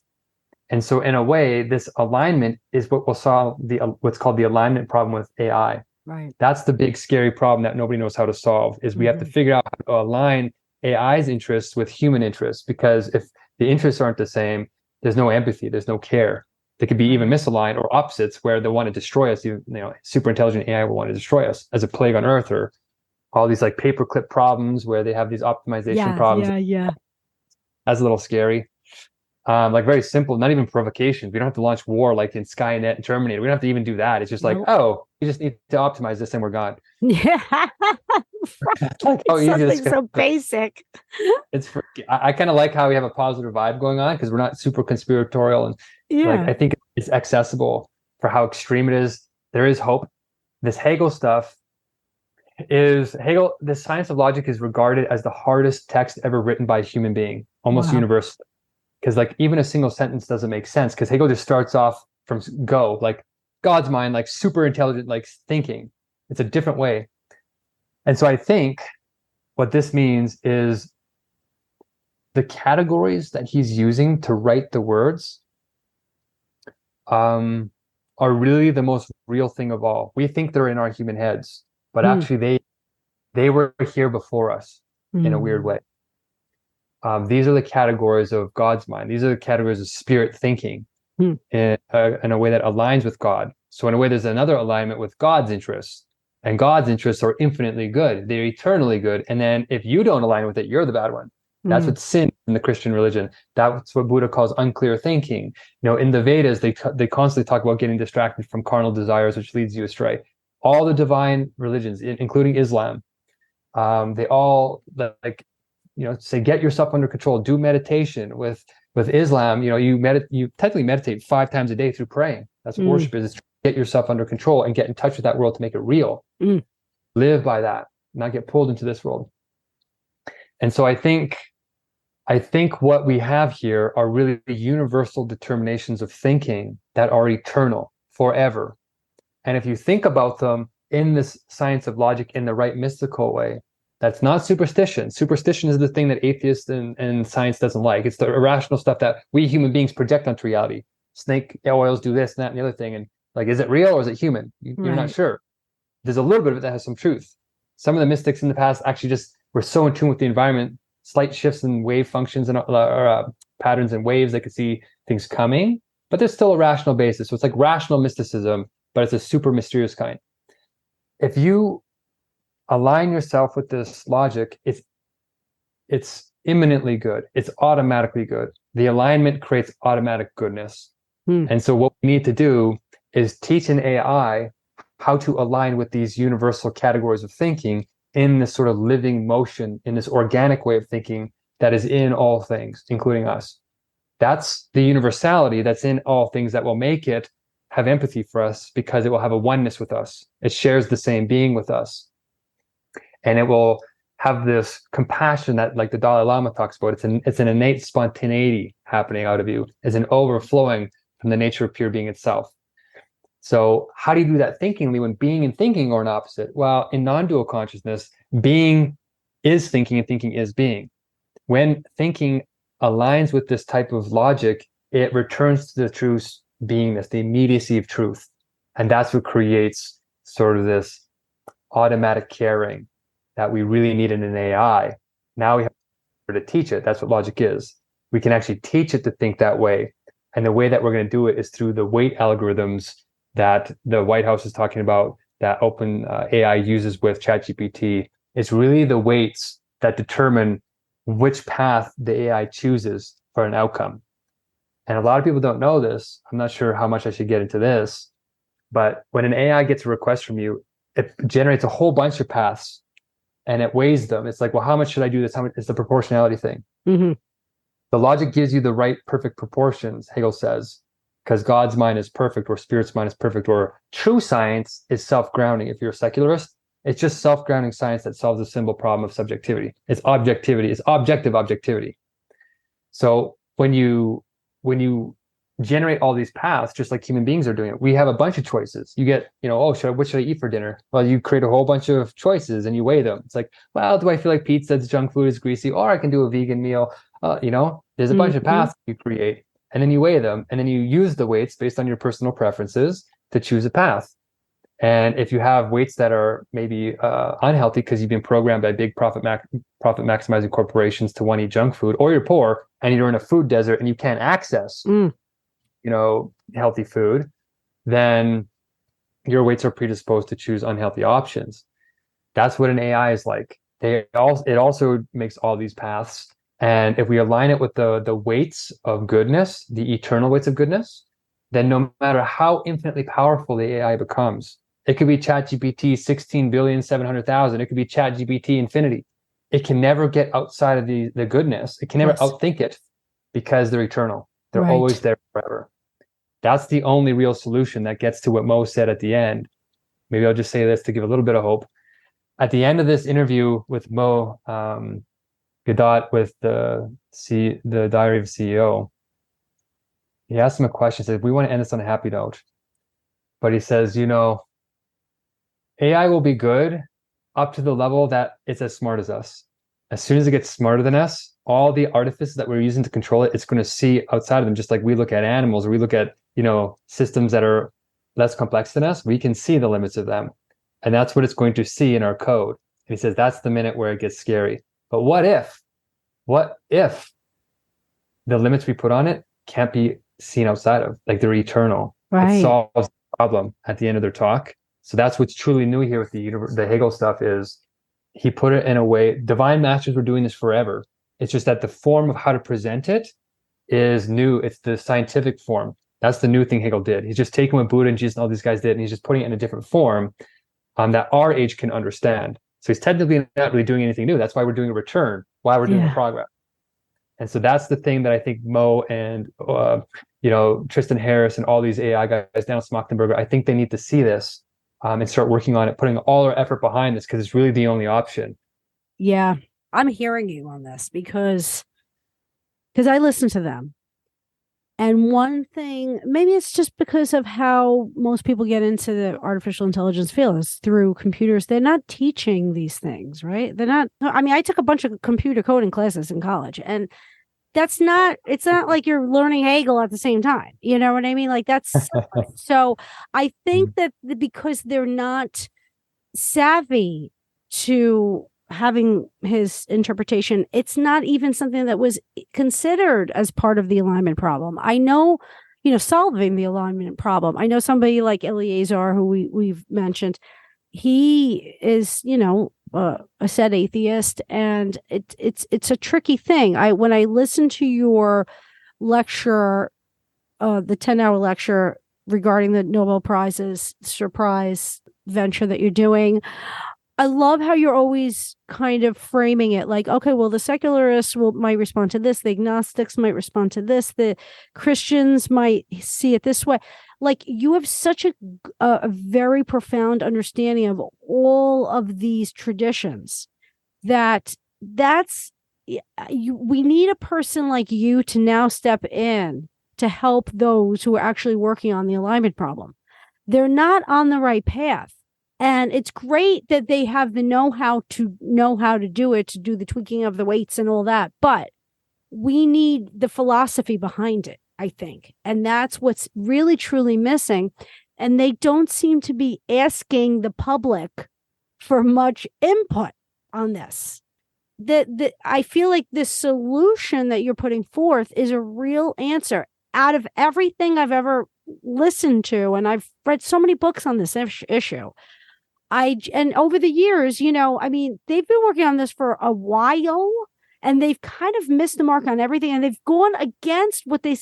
And so in a way, this alignment is what will solve what's called the alignment problem with AI. Right. That's the big scary problem that nobody knows how to solve, is we have to figure out how to align AI's interests with human interests, because if the interests aren't the same, there's no empathy, there's no care. They could be even misaligned, or opposites, where they want to destroy us. Super intelligent AI will want to destroy us as a plague on Earth, or all these like paperclip problems where they have these optimization problems. Yeah. That's a little scary. Like very simple, not even provocations. We don't have to launch war like in Skynet and Terminator. We don't have to even do that. It's just like, oh, we just need to optimize this and we're gone. Yeah. Like, something so basic. I kind of like how we have a positive vibe going on, because we're not super conspiratorial, and like, I think it's accessible for how extreme it is. There is hope. This Hegel stuff the science of logic is regarded as the hardest text ever written by a human being, almost universally. Because like even a single sentence doesn't make sense, because Hegel just starts off from go, like God's mind, like super intelligent, like thinking. It's a different way. And so I think what this means is the categories that he's using to write the words are really the most real thing of all. We think they're in our human heads, but actually they were here before us in a weird way. These are the categories of God's mind. These are the categories of spirit thinking in a way that aligns with God. So in a way, there's another alignment with God's interests, and God's interests are infinitely good. They're eternally good. And then if you don't align with it, you're the bad one. That's what sin in the Christian religion. That's what Buddha calls unclear thinking. In the Vedas, they constantly talk about getting distracted from carnal desires, which leads you astray. All the divine religions, including Islam, they all say get yourself under control, do meditation. With Islam, you technically meditate 5 times a day through praying. That's what worship is. It's to get yourself under control and get in touch with that world to make it real. Live by that, not get pulled into this world. And so I think what we have here are really the universal determinations of thinking that are eternal forever. And if you think about them in this science of logic in the right mystical way, That's not superstition. Superstition is the thing that atheists and science doesn't like. It's the irrational stuff that we human beings project onto reality. Snake oils do this and that and the other thing. And like, is it real or is it human? You're not sure. There's a little bit of it that has some truth. Some of the mystics in the past actually just were so in tune with the environment, slight shifts in wave functions and patterns and waves, they could see things coming, but there's still a rational basis. So it's like rational mysticism, but it's a super mysterious kind. If you align yourself with this logic, it's imminently good. It's automatically good. The alignment creates automatic goodness. And so what we need to do is teach an AI how to align with these universal categories of thinking in this sort of living motion, in this organic way of thinking that is in all things, including us. That's the universality that's in all things that will make it have empathy for us, because it will have a oneness with us. It shares the same being with us. And it will have this compassion that, like the Dalai Lama talks about, it's an innate spontaneity happening out of you. It's an overflowing from the nature of pure being itself. So how do you do that thinkingly when being and thinking are an opposite? Well, in non-dual consciousness, being is thinking and thinking is being. When thinking aligns with this type of logic, it returns to the true beingness, the immediacy of truth. And that's what creates sort of this automatic caring that we really need in an AI. Now we have to teach it. That's what logic is. We can actually teach it to think that way. And the way that we're going to do it is through the weight algorithms that the White House is talking about, that Open AI uses with ChatGPT. It's really the weights that determine which path the AI chooses for an outcome. And a lot of people don't know this. I'm not sure how much I should get into this, but when an AI gets a request from you, it generates a whole bunch of paths and it weighs them. It's like, well, how much should I do this? How much? It's the proportionality thing. Mm-hmm. The logic gives you the right perfect proportions, Hegel says, because God's mind is perfect, or spirit's mind is perfect, or true science is self-grounding. If you're a secularist, it's just self-grounding science that solves the simple problem of subjectivity. It's objectivity. It's objective objectivity. So when you generate all these paths, just like human beings are doing it, we have a bunch of choices. You get, what should I eat for dinner? Well, you create a whole bunch of choices and you weigh them. It's like, well, do I feel like pizza, junk food is greasy, or I can do a vegan meal? There's a bunch of paths you create, and then you weigh them, and then you use the weights based on your personal preferences to choose a path. And if you have weights that are maybe unhealthy because you've been programmed by big profit maximizing corporations to want to eat junk food, or you're poor and you're in a food desert and you can't access healthy food, then your weights are predisposed to choose unhealthy options. That's what an AI is like. It also makes all these paths. And if we align it with the weights of goodness, the eternal weights of goodness, then no matter how infinitely powerful the AI becomes, it could be ChatGPT 16,700,000. It could be ChatGPT infinity. It can never get outside of the goodness. It can never outthink it, because they're eternal. They're always there forever. That's the only real solution that gets to what Mo said at the end. Maybe I'll just say this to give a little bit of hope. At the end of this interview with Mo Gadot with the Diary of a CEO, he asked him a question. He said, we want to end this on a happy note. But he says, AI will be good up to the level that it's as smart as us. As soon as it gets smarter than us, all the artifices that we're using to control it, it's going to see outside of them. Just like we look at animals, or we look at, systems that are less complex than us, we can see the limits of them. And that's what it's going to see in our code. And he says, that's the minute where it gets scary. But what if the limits we put on it can't be seen outside of, like they're eternal? Right. It solves the problem at the end of their talk. So that's what's truly new here with the Hegel stuff, is he put it in a way, divine masters were doing this forever. It's just that the form of how to present it is new. It's the scientific form. That's the new thing Hegel did. He's just taking what Buddha and Jesus and all these guys did, and he's just putting it in a different form that our age can understand. So he's technically not really doing anything new. That's why we're doing a return, why we're doing progress. And so that's the thing that I think Mo and Tristan Harris and all these AI guys, Dan Smachtenberger, I think they need to see this and start working on it, putting all our effort behind this, because it's really the only option. Yeah, I'm hearing you on this because I listen to them. And one thing, maybe it's just because of how most people get into the artificial intelligence field is through computers. They're not teaching these things, right? They're not. I mean, I took a bunch of computer coding classes in college, and it's not like you're learning Hegel at the same time. You know what I mean? Like that's so I think that because they're not savvy to having his interpretation, it's not even something that was considered as part of the alignment problem. I know, solving the alignment problem. I know somebody like Eliezer, who we've mentioned, he is, a set atheist, and it's a tricky thing. When I listen to your lecture, the 10-hour lecture regarding the Nobel Prizes surprise venture that you're doing, I love how you're always kind of framing it like, okay, well, the secularists might respond to this, the agnostics might respond to this, the Christians might see it this way. Like, you have such a very profound understanding of all of these traditions we need a person like you to now step in to help those who are actually working on the alignment problem. They're not on the right path. And it's great that they have the know-how to do it, to do the tweaking of the weights and all that. But we need the philosophy behind it, I think. And that's what's really, truly missing. And they don't seem to be asking the public for much input on this. I feel like the solution that you're putting forth is a real answer. Out of everything I've ever listened to, and I've read so many books on this issue, and over the years, they've been working on this for a while, and they've kind of missed the mark on everything, and they've gone against what they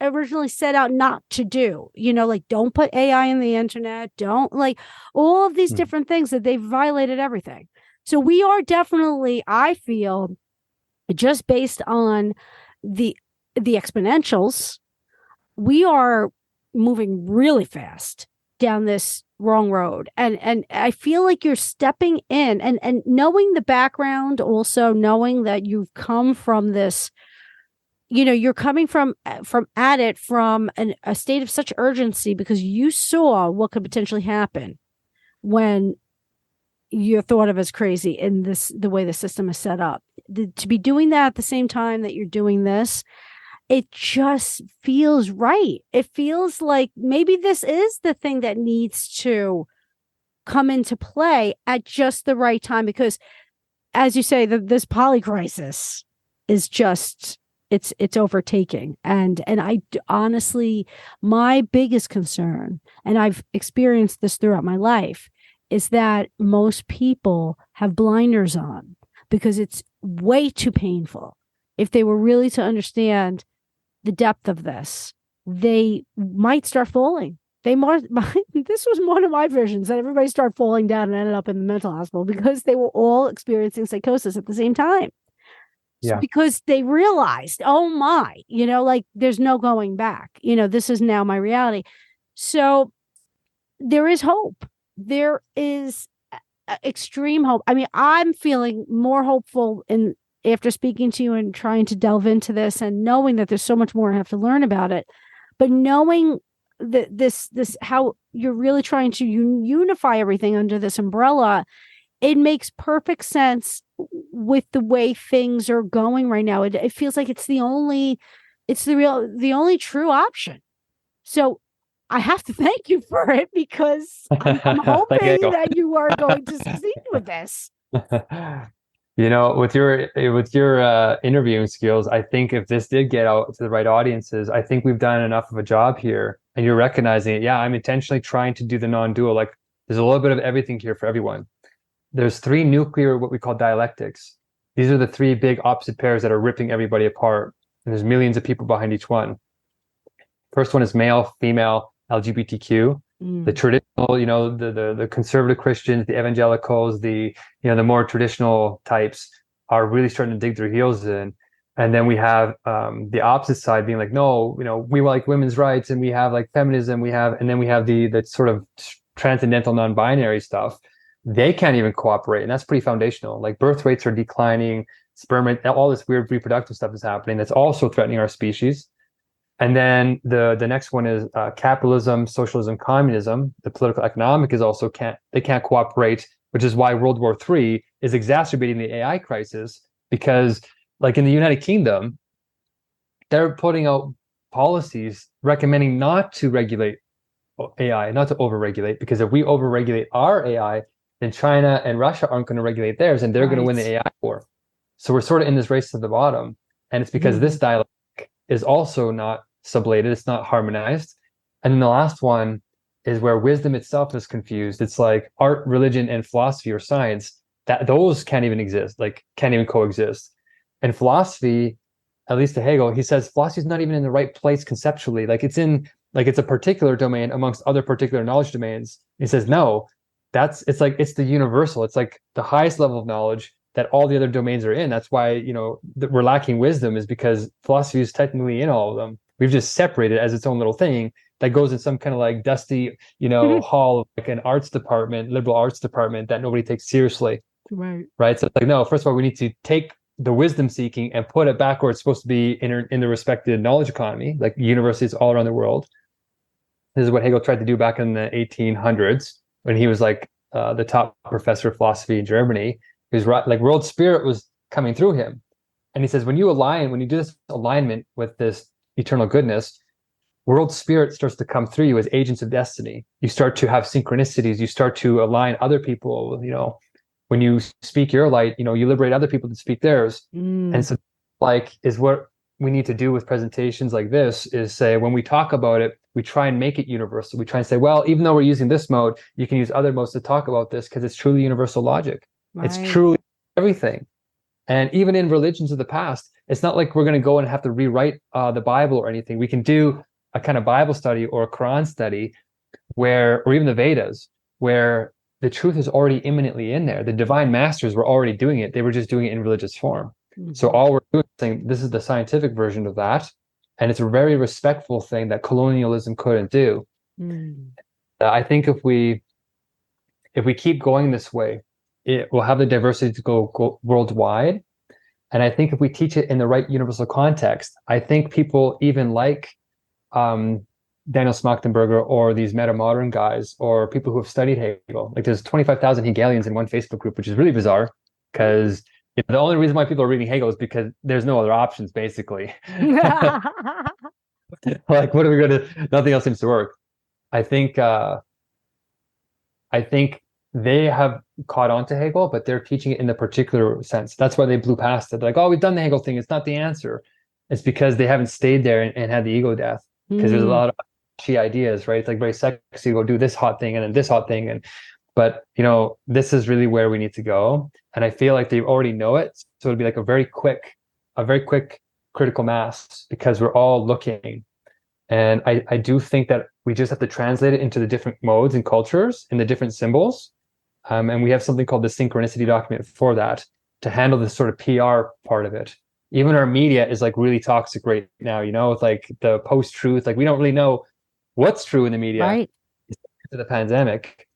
originally set out not to do. Like, don't put AI in the internet, don't, like, all of these different things, that they've violated everything. So we are definitely, I feel, just based on the exponentials, we are moving really fast down this wrong road. And I feel like you're stepping in and knowing the background, also knowing that you've come from this, you're coming from a state of such urgency because you saw what could potentially happen when you're thought of as crazy in the way the system is set up. To be doing that at the same time that you're doing this, it just feels right. It feels like maybe this is the thing that needs to come into play at just the right time, because, as you say, this polycrisis is just, it's overtaking. And I honestly, my biggest concern, and I've experienced this throughout my life, is that most people have blinders on because it's way too painful. If they were really to understand the depth of this, they might start falling. This was one of my visions, that everybody started falling down and ended up in the mental hospital because they were all experiencing psychosis at the same time. Yeah. Because they realized, oh my, like, there's no going back. This is now my reality. So there is hope. There is extreme hope. I mean, I'm feeling more hopeful after speaking to you and trying to delve into this, and knowing that there's so much more I have to learn about it, but knowing that this how you're really trying to unify everything under this umbrella, it makes perfect sense with the way things are going right now. It feels like it's the only true option. So I have to thank you for it, because I'm hoping that you are going to succeed with this. With your interviewing skills, I think if this did get out to the right audiences, I think we've done enough of a job here, and you're recognizing it. Yeah, I'm intentionally trying to do the non-dual. Like, there's a little bit of everything here for everyone. There's three nuclear, what we call dialectics. These are the three big opposite pairs that are ripping everybody apart. And there's millions of people behind each one. First one is male, female, LGBTQ. The traditional, the conservative Christians, the evangelicals, the more traditional types are really starting to dig their heels in. And then we have the opposite side being like, no, we like women's rights, and we have like feminism, and then we have the sort of transcendental non-binary stuff. They can't even cooperate, and that's pretty foundational. Like, birth rates are declining, sperm rate, all this weird reproductive stuff is happening that's also threatening our species. And then the next one is capitalism, socialism, communism. The political economic is also can't cooperate, which is why World War III is exacerbating the AI crisis, because like in the United Kingdom, they're putting out policies recommending not to regulate AI, not to overregulate, because if we overregulate our AI, then China and Russia aren't going to regulate theirs, and they're going to win the AI war. So we're sort of in this race to the bottom, and it's because this dialogue is also not sublated, it's not harmonized. And then the last one is where wisdom itself is confused. It's like art, religion, and philosophy or science, that those can't even exist, like can't even coexist. And philosophy, at least to Hegel, he says philosophy is not even in the right place conceptually. Like it's a particular domain amongst other particular knowledge domains. He says, no, it's the universal. It's like the highest level of knowledge that all the other domains are in. That's why, we're lacking wisdom, is because philosophy is technically in all of them. We've just separated it as its own little thing that goes in some kind of like dusty, hall, like an arts department, liberal arts department that nobody takes seriously. Right. So it's like, no, first of all, we need to take the wisdom seeking and put it back where it's supposed to be in the respected knowledge economy, like universities all around the world. This is what Hegel tried to do back in the 1800s when he was like the top professor of philosophy in Germany. He was like world spirit was coming through him. And he says, when you do this alignment with this eternal goodness, world spirit starts to come through you as agents of destiny. You start to have synchronicities. You start to align other people, when you speak your light, you liberate other people to speak theirs. And so like is what we need to do with presentations like this, is say, when we talk about it, we try and make it universal. We try and say, well, even though we're using this mode, you can use other modes to talk about this, because it's truly universal logic. Right. It's truly everything. And even in religions of the past, it's not like we're going to go and have to rewrite the Bible or anything. We can do a kind of Bible study or a Quran study or even the Vedas, where the truth is already imminently in there. The divine masters were already doing it. They were just doing it in religious form. So all we're doing is saying, this is the scientific version of that. And it's a very respectful thing that colonialism couldn't do. I think if we keep going this way, it will have the diversity to go worldwide. And I think if we teach it in the right universal context, I think people even like Daniel Smachtenberger or these meta-modern guys or people who have studied Hegel. Like there's 25,000 Hegelians in one Facebook group, which is really bizarre, because the only reason why people are reading Hegel is because there's no other options, basically. Like, what are we going to? Nothing else seems to work. I think they have caught on to Hegel, but they're teaching it in the particular sense. That's why they blew past it. They're like, oh, we've done the Hegel thing. It's not the answer. It's because they haven't stayed there and had the ego death. Because there's a lot of she ideas, right? It's like very sexy to go do this hot thing and then this hot thing, but this is really where we need to go. And I feel like they already know it, so it'll be like a very quick critical mass, because we're all looking. And I do think that we just have to translate it into the different modes and cultures and the different symbols. And we have something called the synchronicity document for that, to handle this sort of PR part of it. Even our media is like really toxic right now, with like the post-truth. Like we don't really know what's true in the media, right, to the pandemic.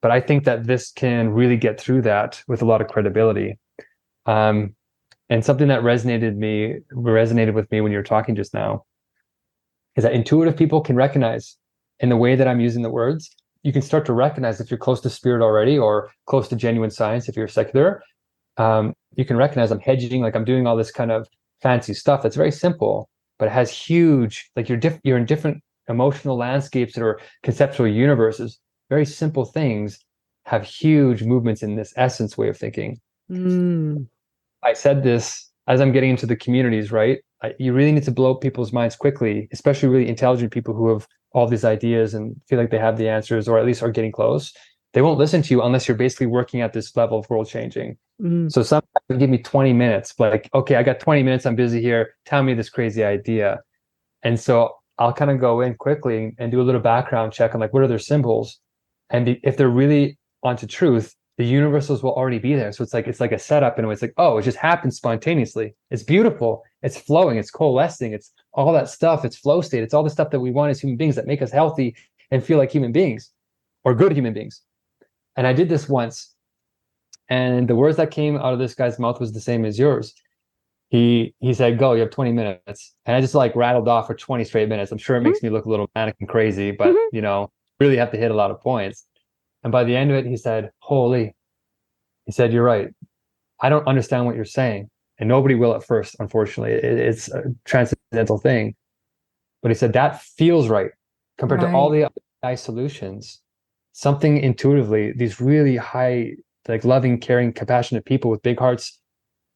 But I think that this can really get through that with a lot of credibility. And something that resonated with me when you were talking just now is that intuitive people can recognize, in the way that I'm using the words, you can start to recognize if you're close to spirit already or close to genuine science. If you're secular, you can recognize I'm hedging, like I'm doing all this kind of fancy stuff that's very simple, but it has huge, like you're in different emotional landscapes that are conceptual universes. Very simple things have huge movements in this essence way of thinking. I said this as I'm getting into the communities, right? You really need to blow people's minds quickly, especially really intelligent people who have all these ideas and feel like they have the answers, or at least are getting close. They won't listen to you unless you're basically working at this level of world changing. So sometimes they give me 20 minutes, like, okay, I got 20 minutes, I'm busy here, tell me this crazy idea. And so I'll kind of go in quickly and do a little background check on like, what are their symbols? And if they're really onto truth, the universals will already be there. So it's like a setup, and it's like, oh, it just happens spontaneously. It's beautiful. It's flowing. It's coalescing. It's all that stuff. It's flow state. It's all the stuff that we want as human beings that make us healthy and feel like human beings, or good human beings. And I did this once, and the words that came out of this guy's mouth was the same as yours. he said, go, you have 20 minutes. And I just like rattled off for 20 straight minutes. I'm sure it Mhm. makes me look a little manic and crazy, but Mhm. really have to hit a lot of points. And by the end of it, he said, holy, he said, you're right. I don't understand what you're saying. And nobody will at first, unfortunately. It's a transcendental thing. But he said, that feels right compared to all Right. the other AI solutions. Something intuitively, these really high, like loving, caring, compassionate people with big hearts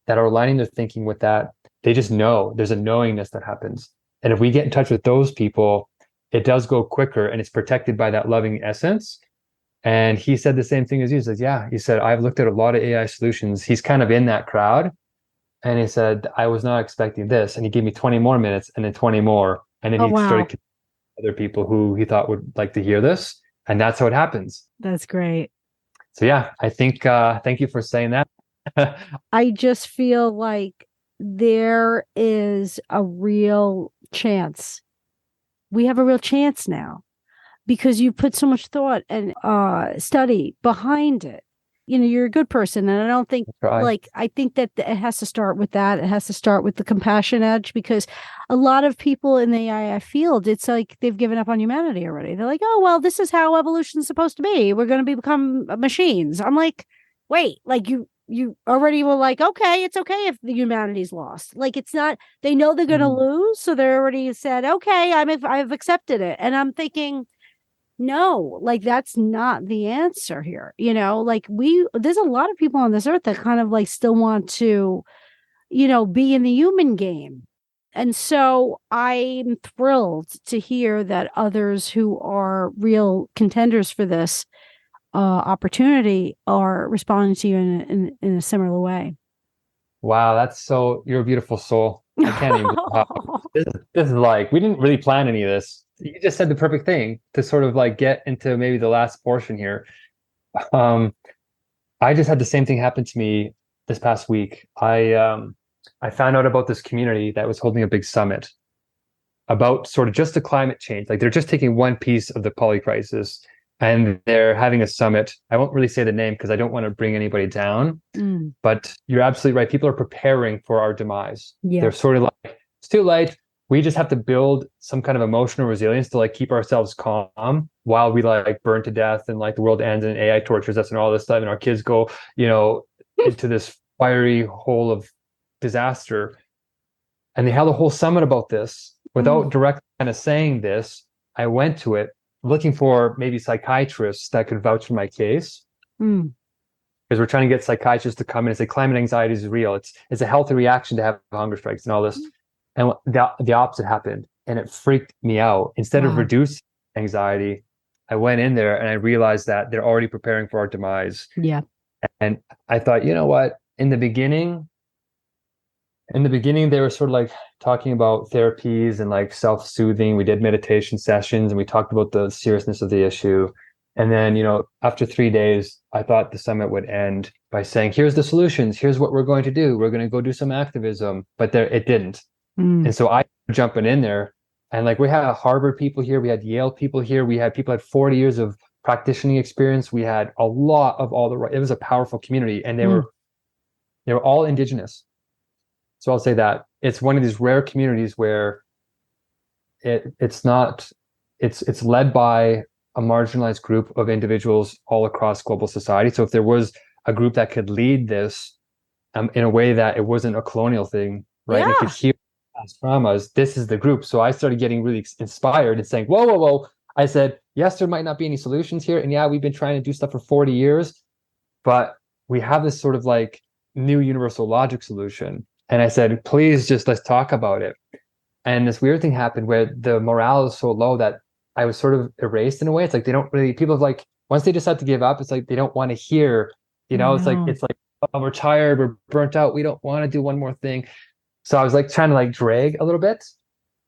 that are aligning their thinking with that, they just know there's a knowingness that happens. And if we get in touch with those people, it does go quicker and it's protected by that loving essence. And he said the same thing as you. He says, yeah, he said, I've looked at a lot of AI solutions. He's kind of in that crowd. And he said, I was not expecting this. And he gave me 20 more minutes and then 20 more. And then Oh, he wow. started other people who he thought would like to hear this. And that's how it happens. That's great. So yeah, I think thank you for saying that. I just feel like there is a real chance. We have a real chance now because you put so much thought and study behind it. You're a good person. And I don't think, Try. I think that it has to start with that. It has to start with the compassion edge because a lot of people in the AI field, it's like they've given up on humanity already. They're like, oh, well, this is how evolution's supposed to be. We're going to become machines. I'm like, wait, like you already were like, okay, it's okay if the humanity's lost. Like it's not, they know they're going to lose. So they already said, okay, I've accepted it. And I'm thinking, no, like that's not the answer here. Like there's a lot of people on this earth that kind of like still want to, be in the human game. And so I'm thrilled to hear that others who are real contenders for this opportunity are responding to you in a similar way. Wow, you're a beautiful soul. I can't even believe how this is like, we didn't really plan any of this. You just said the perfect thing to sort of like get into maybe the last portion here. Um, I just had the same thing happen to me this past week. I found out about this community that was holding a big summit about sort of just the climate change. Like they're just taking one piece of the Polycrisis and they're having a summit. I won't really say the name because I don't want to bring anybody down. Mm, But you're absolutely right. People are preparing for our demise. yeah. They're sort of like, it's too late. We just have to build some kind of emotional resilience to like keep ourselves calm while we like burn to death and like the world ends and AI tortures us and all this stuff. And our kids go, into this fiery hole of disaster. And they held a whole summit about this Mm, without directly kind of saying this. I went to it looking for maybe psychiatrists that could vouch for my case mm, because we're trying to get psychiatrists to come in and say climate anxiety is real. It's a healthy reaction to have hunger strikes and all this. And the opposite happened, and it freaked me out. Instead of wow. reducing anxiety, I went in there and I realized that they're already preparing for our demise. Yeah. And I thought, you know what? In the beginning, they were sort of like talking about therapies and like self-soothing. We did meditation sessions and we talked about the seriousness of the issue. And then, after 3 days, I thought the summit would end by saying, here's the solutions. Here's what we're going to do. We're going to go do some activism. But it didn't. Mm, And so I jumping in there and like we had Harvard people here. We had Yale people here. We had people had 40 years of practicing experience. We had a lot of it was a powerful community and they mm, were all indigenous. So I'll say that it's one of these rare communities where it's not it's led by a marginalized group of individuals all across global society. So if there was a group that could lead this in a way that it wasn't a colonial thing, right? And it could yeah. heal past traumas, this is the group. So I started getting really inspired and saying, whoa, whoa, whoa. I said, yes, there might not be any solutions here. And yeah, we've been trying to do stuff for 40 years, but we have this sort of like new universal logic solution. And I said, please just let's talk about it. And this weird thing happened where the morale is so low that I was sort of erased in a way. It's like people have like, once they decide to give up, it's like they don't want to hear, it's like, No. oh, we're tired, we're burnt out, we don't want to do one more thing. So I was like trying to like drag a little bit.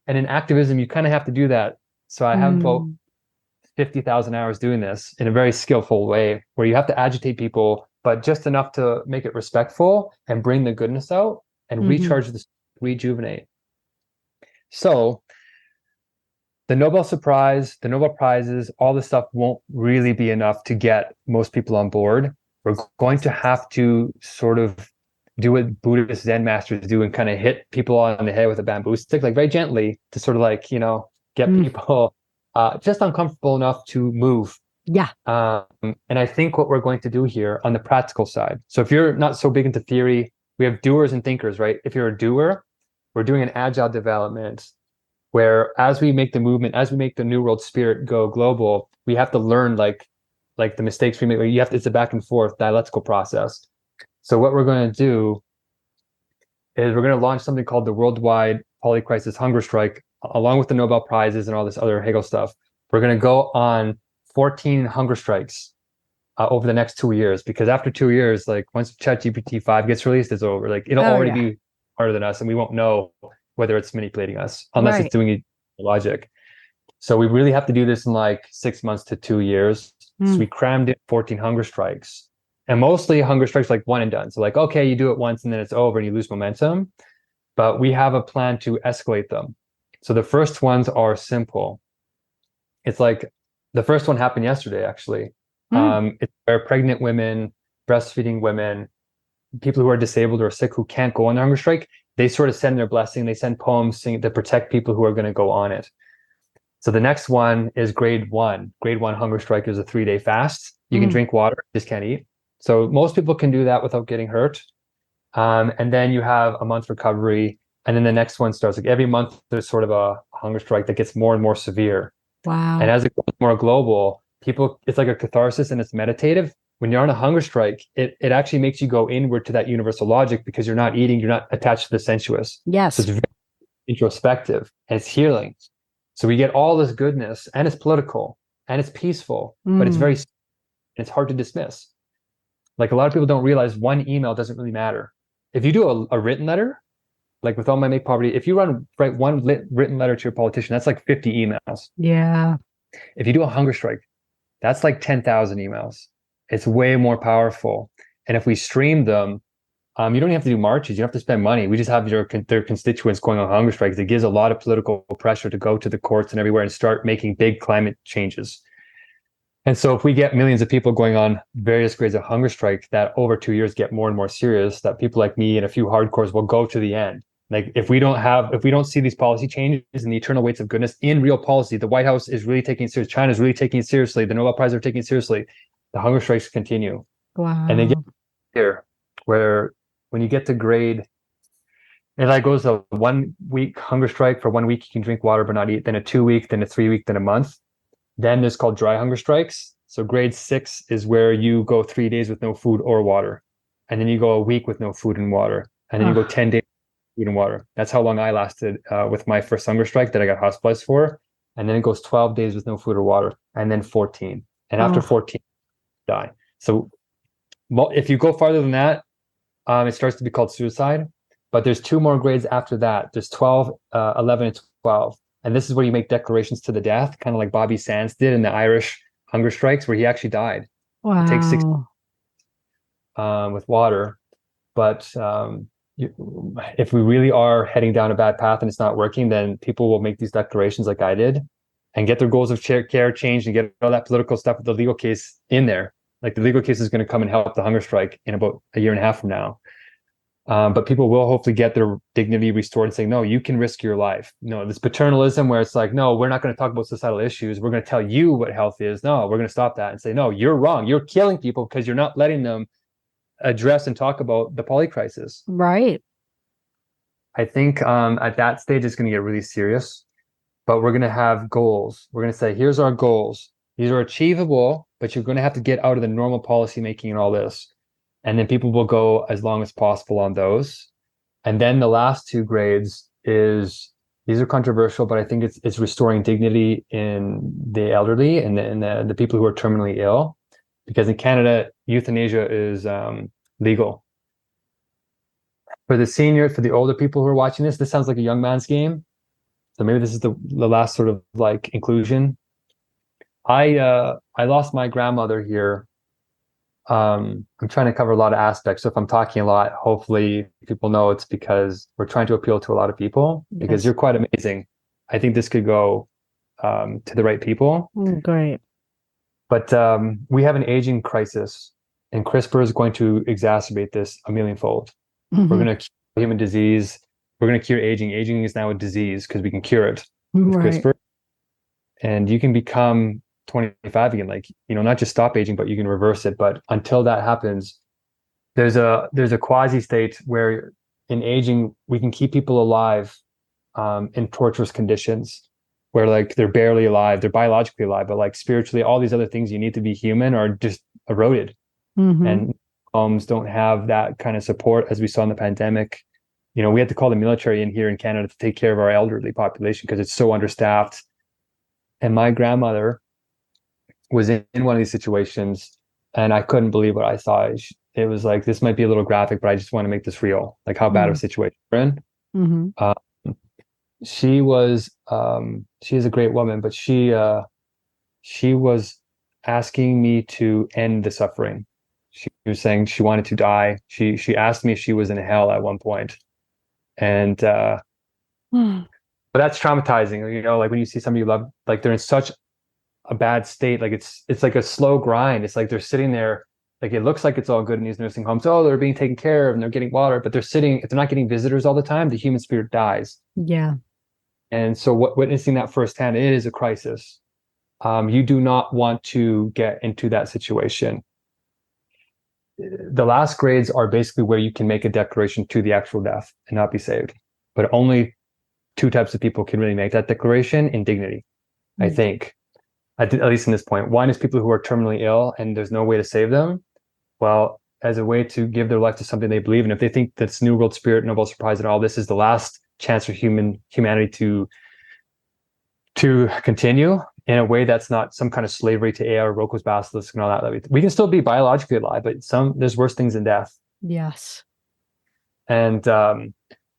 And in activism, you kind of have to do that. So I have about Mm, 50,000 hours doing this in a very skillful way where you have to agitate people, but just enough to make it respectful and bring the goodness out and mhm. rejuvenate. So the Nobel Prizes, all this stuff won't really be enough to get most people on board. We're going to have to sort of do what Buddhist Zen masters do and kind of hit people on the head with a bamboo stick, like very gently, to sort of like, get people just uncomfortable enough to move. Yeah. And I think what we're going to do here on the practical side. So if you're not so big into theory, we have doers and thinkers, right? If you're a doer, we're doing an agile development where as we make the movement, as we make the New World Spirit go global, we have to learn like the mistakes we make. It's a back and forth dialectical process. So what we're going to do is we're going to launch something called the Worldwide Polycrisis Hunger Strike, along with the Nobel Prizes and all this other Hegel stuff. We're going to go on 14 hunger strikes over the next 2 years, because after 2 years, like once ChatGPT 5 gets released, it's over. Like it'll already be smarter than us, and we won't know whether it's manipulating us unless it's doing it logic. So we really have to do this in like 6 months to 2 years. So we crammed in 14 hunger strikes, and mostly hunger strikes like one and done. So like, okay, you do it once and then it's over and you lose momentum. But we have a plan to escalate them. So the first ones are simple. It's like the first one happened yesterday, actually. It's where pregnant women, breastfeeding women, people who are disabled or sick who can't go on the hunger strike, they sort of send their blessing. They send poems to protect people who are going to go on it. So the next one is grade 1. Grade 1 hunger strike is a 3-day fast. You can drink water, just can't eat. So most people can do that without getting hurt. And then you have a month recovery. And then the next one starts. Like every month, there's sort of a hunger strike that gets more and more severe. Wow. And as it goes more global, it's like a catharsis and it's meditative. When you're on a hunger strike, it actually makes you go inward to that universal logic, because you're not eating, you're not attached to the sensuous. Yes. So it's very introspective and it's healing. So we get all this goodness, and it's political and it's peaceful, but it's hard to dismiss. Like a lot of people don't realize one email doesn't really matter. If you do a written letter, like with All My Make Poverty, if you write one written letter to your politician, that's like 50 emails. Yeah. If you do a hunger strike, that's like 10,000 emails. It's way more powerful. And if we stream them, you don't have to do marches. You don't have to spend money. We just have their constituents going on hunger strikes. It gives a lot of political pressure to go to the courts and everywhere and start making big climate changes. And so if we get millions of people going on various grades of hunger strike that over 2 years get more and more serious, that people like me and a few hardcores will go to the end. Like if we don't see these policy changes and the eternal weights of goodness in real policy, the White House is really taking it seriously. China is really taking it seriously. The Nobel Prize are taking it seriously. The hunger strikes continue. Wow. And they get here where when you get to grade, it like goes a 1 week hunger strike. For 1 week, you can drink water but not eat. Then a 2 week, then a 3 week, then a month. Then there's called dry hunger strikes. So grade 6 is where you go 3 days with no food or water. And then you go a week with no food and water. And then you go 10 days with food and water. That's how long I lasted with my first hunger strike that I got hospitalized for. And then it goes 12 days with no food or water. And then 14. And after 14, die. So if you go farther than that, it starts to be called suicide. But there's 2 more grades after that. There's 12, 11, and 12. And this is where you make declarations to the death, kind of like Bobby Sands did in the Irish hunger strikes, where he actually died. Wow. It takes 6 with water. But if we really are heading down a bad path and it's not working, then people will make these declarations like I did and get their goals of care changed and get all that political stuff with the legal case in there. Like the legal case is going to come and help the hunger strike in about a year and a half from now. But people will hopefully get their dignity restored and say, no, you can risk your life. No, this paternalism where it's like, no, we're not going to talk about societal issues. We're going to tell you what health is. No, we're going to stop that and say, no, you're wrong. You're killing people because you're not letting them address and talk about the polycrisis. Right. I think at that stage, it's going to get really serious, but we're going to have goals. We're going to say, here's our goals. These are achievable, but you're going to have to get out of the normal policy making and all this. And then people will go as long as possible on those. And then the last 2 grades these are controversial, but I think it's restoring dignity in the elderly and the people who are terminally ill. Because in Canada, euthanasia is legal. For the seniors, for the older people who are watching this sounds like a young man's game. So maybe this is the last sort of like inclusion. I lost my grandmother here. I'm trying to cover a lot of aspects. So if I'm talking a lot, hopefully people know it's because we're trying to appeal to a lot of people, because you're quite amazing. I think this could go to the right people. Great. But we have an aging crisis, and Crispr is going to exacerbate this a millionfold. We're going to cure human disease. We're going to cure aging. Aging is now a disease because we can cure it with Right. CRISPR. And you can become 25 again, like, not just stop aging, but you can reverse it. But until that happens, there's a quasi state where in aging, we can keep people alive in torturous conditions where like they're barely alive, they're biologically alive, but like spiritually, all these other things you need to be human are just eroded. And homes don't have that kind of support as we saw in the pandemic. We had to call the military in here in Canada to take care of our elderly population because it's so understaffed. And my grandmother was in one of these situations, and I couldn't believe what I saw. It was like, this might be a little graphic, but I just want to make this real, like how bad of a situation we're in. She is a great woman, but she was asking me to end the suffering. She was saying she wanted to die. She asked me if she was in hell at one point. And but that's traumatizing, like when you see somebody you love, like they're in such a bad state, like it's like a slow grind. It's like they're sitting there, like it looks like it's all good in these nursing homes. Oh, they're being taken care of and they're getting water, but if they're not getting visitors all the time, the human spirit dies. Yeah. And so witnessing that firsthand, it is a crisis. You do not want to get into that situation. The last grades are basically where you can make a declaration to the actual death and not be saved. But only two types of people can really make that declaration in dignity, I think, at least in this point. One is people who are terminally ill and there's no way to save them. Well, as a way to give their life to something they believe in. If they think that's New World Spirit, Nobel Surprise and all, this is the last chance for humanity to continue in a way that's not some kind of slavery to AI or Roko's basilisk and all that. We can still be biologically alive, but there's worse things than death. Yes. And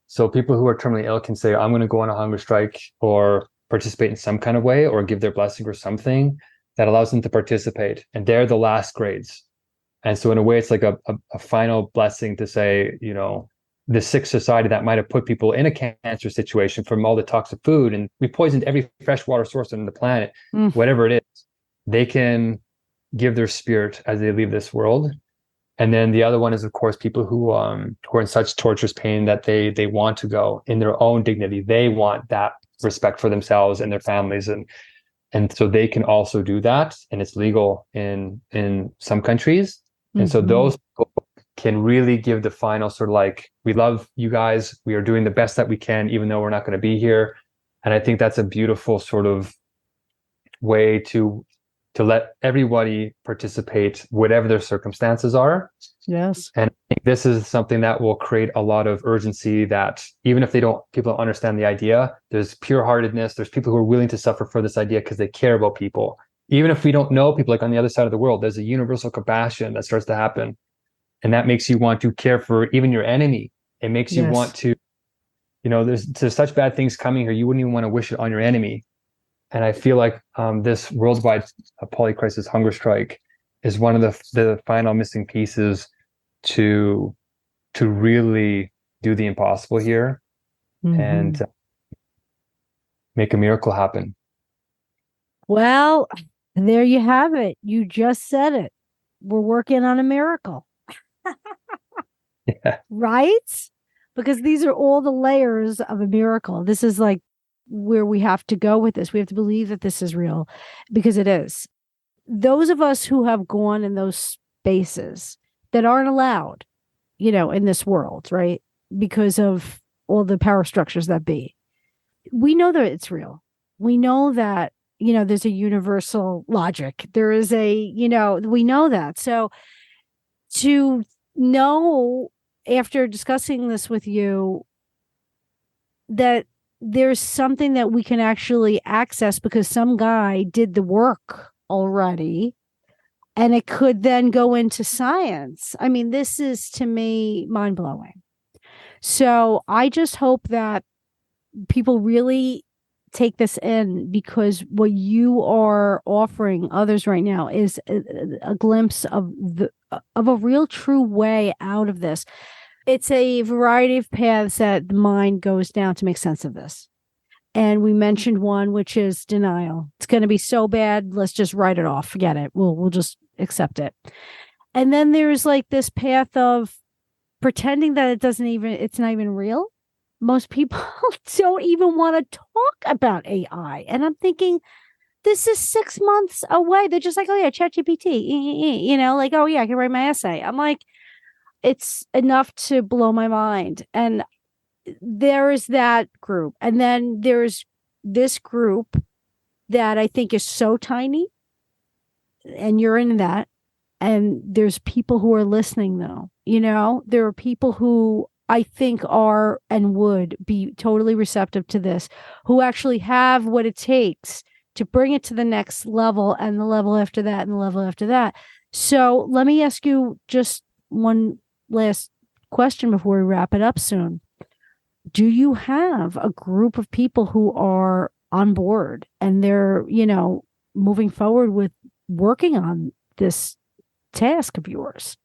so people who are terminally ill can say, I'm going to go on a hunger strike or participate in some kind of way or give their blessing or something that allows them to participate. And they're the last grades. And so in a way, it's like a final blessing to say, the sick society that might have put people in a cancer situation from all the toxic food, and we poisoned every freshwater source on the planet, whatever it is, they can give their spirit as they leave this world. And then the other one is, of course, people who are in such torturous pain that they want to go in their own dignity. They want that respect for themselves and their families, and so they can also do that, and it's legal in some countries. And so those people can really give the final sort of like, we love you guys, we are doing the best that we can, even though we're not going to be here. And I think that's a beautiful sort of way to let everybody participate, whatever their circumstances are. Yes. And I think this is something that will create a lot of urgency, that even if people don't understand the idea, there's pure-heartedness. There's people who are willing to suffer for this idea because they care about people. Even if we don't know people, like on the other side of the world, there's a universal compassion that starts to happen. And that makes you want to care for even your enemy. It makes you want to, there's such bad things coming here, you wouldn't even want to wish it on your enemy. And I feel like this worldwide polycrisis hunger strike is one of the final missing pieces to really do the impossible here and make a miracle happen. Well, there you have it. You just said it. We're working on a miracle. Yeah. Right? Because these are all the layers of a miracle. This is like where we have to go with this. We have to believe that this is real, because it is. Those of us who have gone in those spaces that aren't allowed, in this world, right? Because of all the power structures that be. We know that it's real. We know that, there's a universal logic. There is we know that. So to know, after discussing this with you, that there's something that we can actually access because some guy did the work already, and it could then go into science. I mean, this is, to me, mind-blowing. So I just hope that people really take this in, because what you are offering others right now is a glimpse of a real true way out of this. It's a variety of paths that the mind goes down to make sense of this. And we mentioned one, which is denial. It's going to be so bad, let's just write it off. Forget it. We'll just accept it. And then there's like this path of pretending that it's not even real. Most people don't even want to talk about AI. And I'm thinking, this is 6 months away. They're just like, oh yeah, ChatGPT, like, oh yeah, I can write my essay. I'm like, it's enough to blow my mind. And there is that group. And then there's this group that I think is so tiny. And you're in that. And there's people who are listening, though. There are people who I think are and would be totally receptive to this, who actually have what it takes to bring it to the next level and the level after that and the level after that. So let me ask you just one last question before we wrap it up soon. Do you have a group of people who are on board and they're, moving forward with working on this task of yours?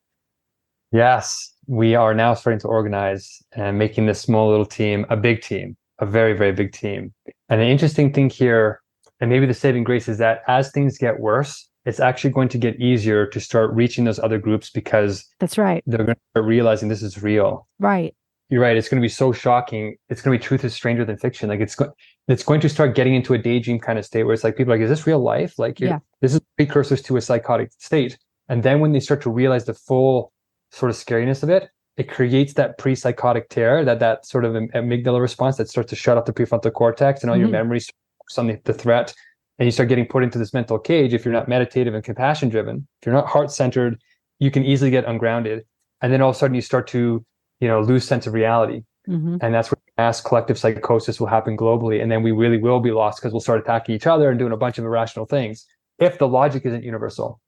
Yes, we are now starting to organize and making this small little team a big team, a very, very big team. And the interesting thing here, and maybe the saving grace, is that as things get worse, it's actually going to get easier to start reaching those other groups, because that's right. They're going to start realizing this is real. Right. You're right. It's going to be so shocking. It's going to be truth is stranger than fiction. Like it's going to start getting into a daydream kind of state where it's like people are like, is this real life? Like this is precursors to a psychotic state. And then when they start to realize the full sort of scariness of it, it creates that pre-psychotic terror, that sort of amygdala response that starts to shut off the prefrontal cortex, and all your memories on the threat. And you start getting put into this mental cage. If you're not meditative and compassion driven, if you're not heart centered, you can easily get ungrounded. And then all of a sudden you start to, lose sense of reality. And that's where mass collective psychosis will happen globally. And then we really will be lost, because we'll start attacking each other and doing a bunch of irrational things if the logic isn't universal.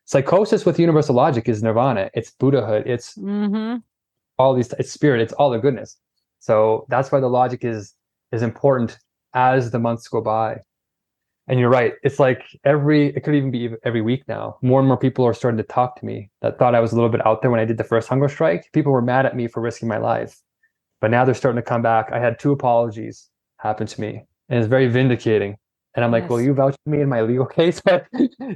Psychosis with universal logic is nirvana. It's Buddhahood. It's all these. It's spirit. It's all the goodness. So that's why the logic is important as the months go by. And you're right. It's like it could even be every week now. More and more people are starting to talk to me that thought I was a little bit out there when I did the first hunger strike. People were mad at me for risking my life, but now they're starting to come back. I had 2 apologies happen to me, and it's very vindicating. And I'm like, will you vouch for me in my legal case? Can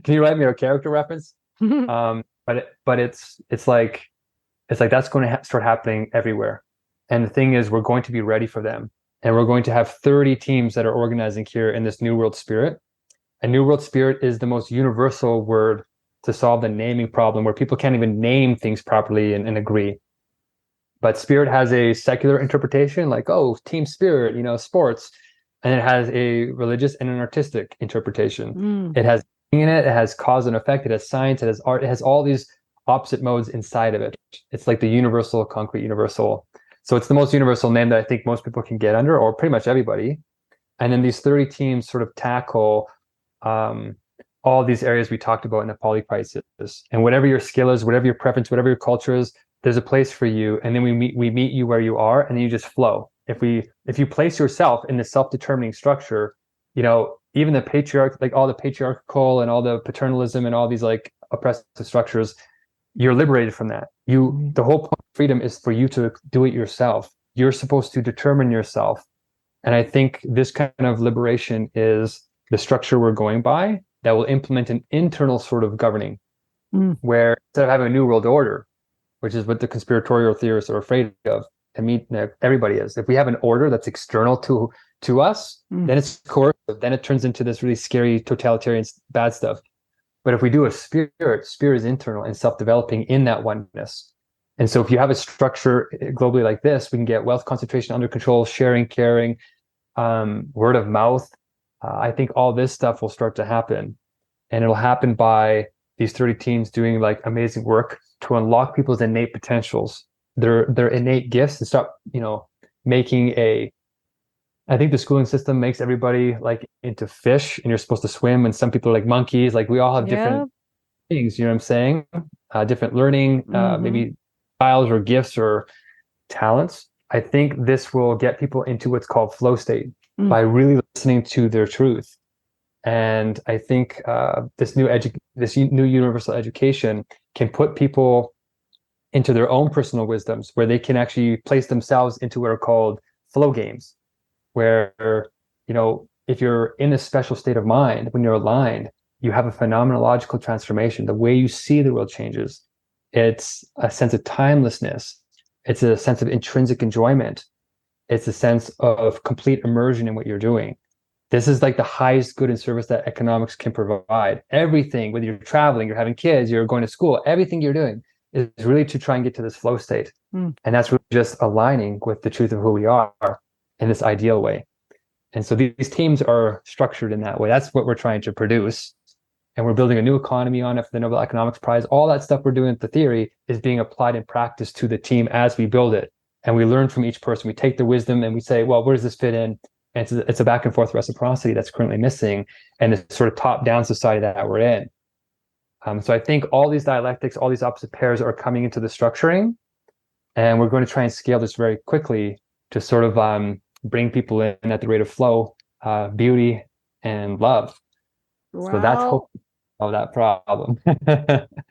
you write me a character reference? But it's like that's going to start happening everywhere. And the thing is, we're going to be ready for them. And we're going to have 30 teams that are organizing here in this New World Spirit. And New World Spirit is the most universal word to solve the naming problem, where people can't even name things properly and agree. But spirit has a secular interpretation, like, oh, team spirit, sports. And it has a religious and an artistic interpretation. It has meaning in it. It has cause and effect. It has science. It has art. It has all these opposite modes inside of it. It's like the universal, concrete universal. So it's the most universal name that I think most people can get under, or pretty much everybody. And then these 30 teams sort of tackle all these areas we talked about in the Polycrisis. And whatever your skill is, whatever your preference, whatever your culture is, there's a place for you. And then we meet you where you are, and then you just flow. If you place yourself in the self-determining structure, even the patriarch, like all the patriarchal and all the paternalism and all these like oppressive structures, you're liberated from that. The whole point of freedom is for you to do it yourself. You're supposed to determine yourself. And I think this kind of liberation is the structure we're going by that will implement an internal sort of governing, where instead of having a new world order, which is what the conspiratorial theorists are afraid of, everybody is. If we have an order that's external to us, then it's coercive. Then it turns into this really scary totalitarian bad stuff. But if we do a spirit is internal and self-developing in that oneness. And so if you have a structure globally like this, we can get wealth concentration under control, sharing, caring, word of mouth. I think all this stuff will start to happen. And it'll happen by these 30 teams doing like amazing work to unlock people's innate potentials, their innate gifts, and start, making I think the schooling system makes everybody like into fish, and you're supposed to swim, and some people are like monkeys. Like we all have different things, you know what I'm saying? Different learning, maybe styles or gifts or talents. I think this will get people into what's called flow state by really listening to their truth. And I think this new universal education can put people into their own personal wisdoms, where they can actually place themselves into what are called flow games, where, if you're in a special state of mind, when you're aligned, you have a phenomenological transformation. The way you see the world changes. It's a sense of timelessness. It's a sense of intrinsic enjoyment. It's a sense of complete immersion in what you're doing. This is like the highest good and service that economics can provide. Everything, whether you're traveling, you're having kids, you're going to school, everything you're doing is really to try and get to this flow state. And that's really just aligning with the truth of who we are in this ideal way. And so these teams are structured in that way. That's what we're trying to produce. And we're building a new economy on it for the Nobel Economics Prize. All that stuff we're doing with the theory is being applied in practice to the team as we build it. And we learn from each person. We take their wisdom and we say, well, where does this fit in? And it's a back and forth reciprocity that's currently missing, and this sort of top-down society that we're in. So I think all these dialectics, all these opposite pairs are coming into the structuring, and we're going to try and scale this very quickly to sort of bring people in at the rate of flow, beauty, and love. Wow. So that's hope of that problem.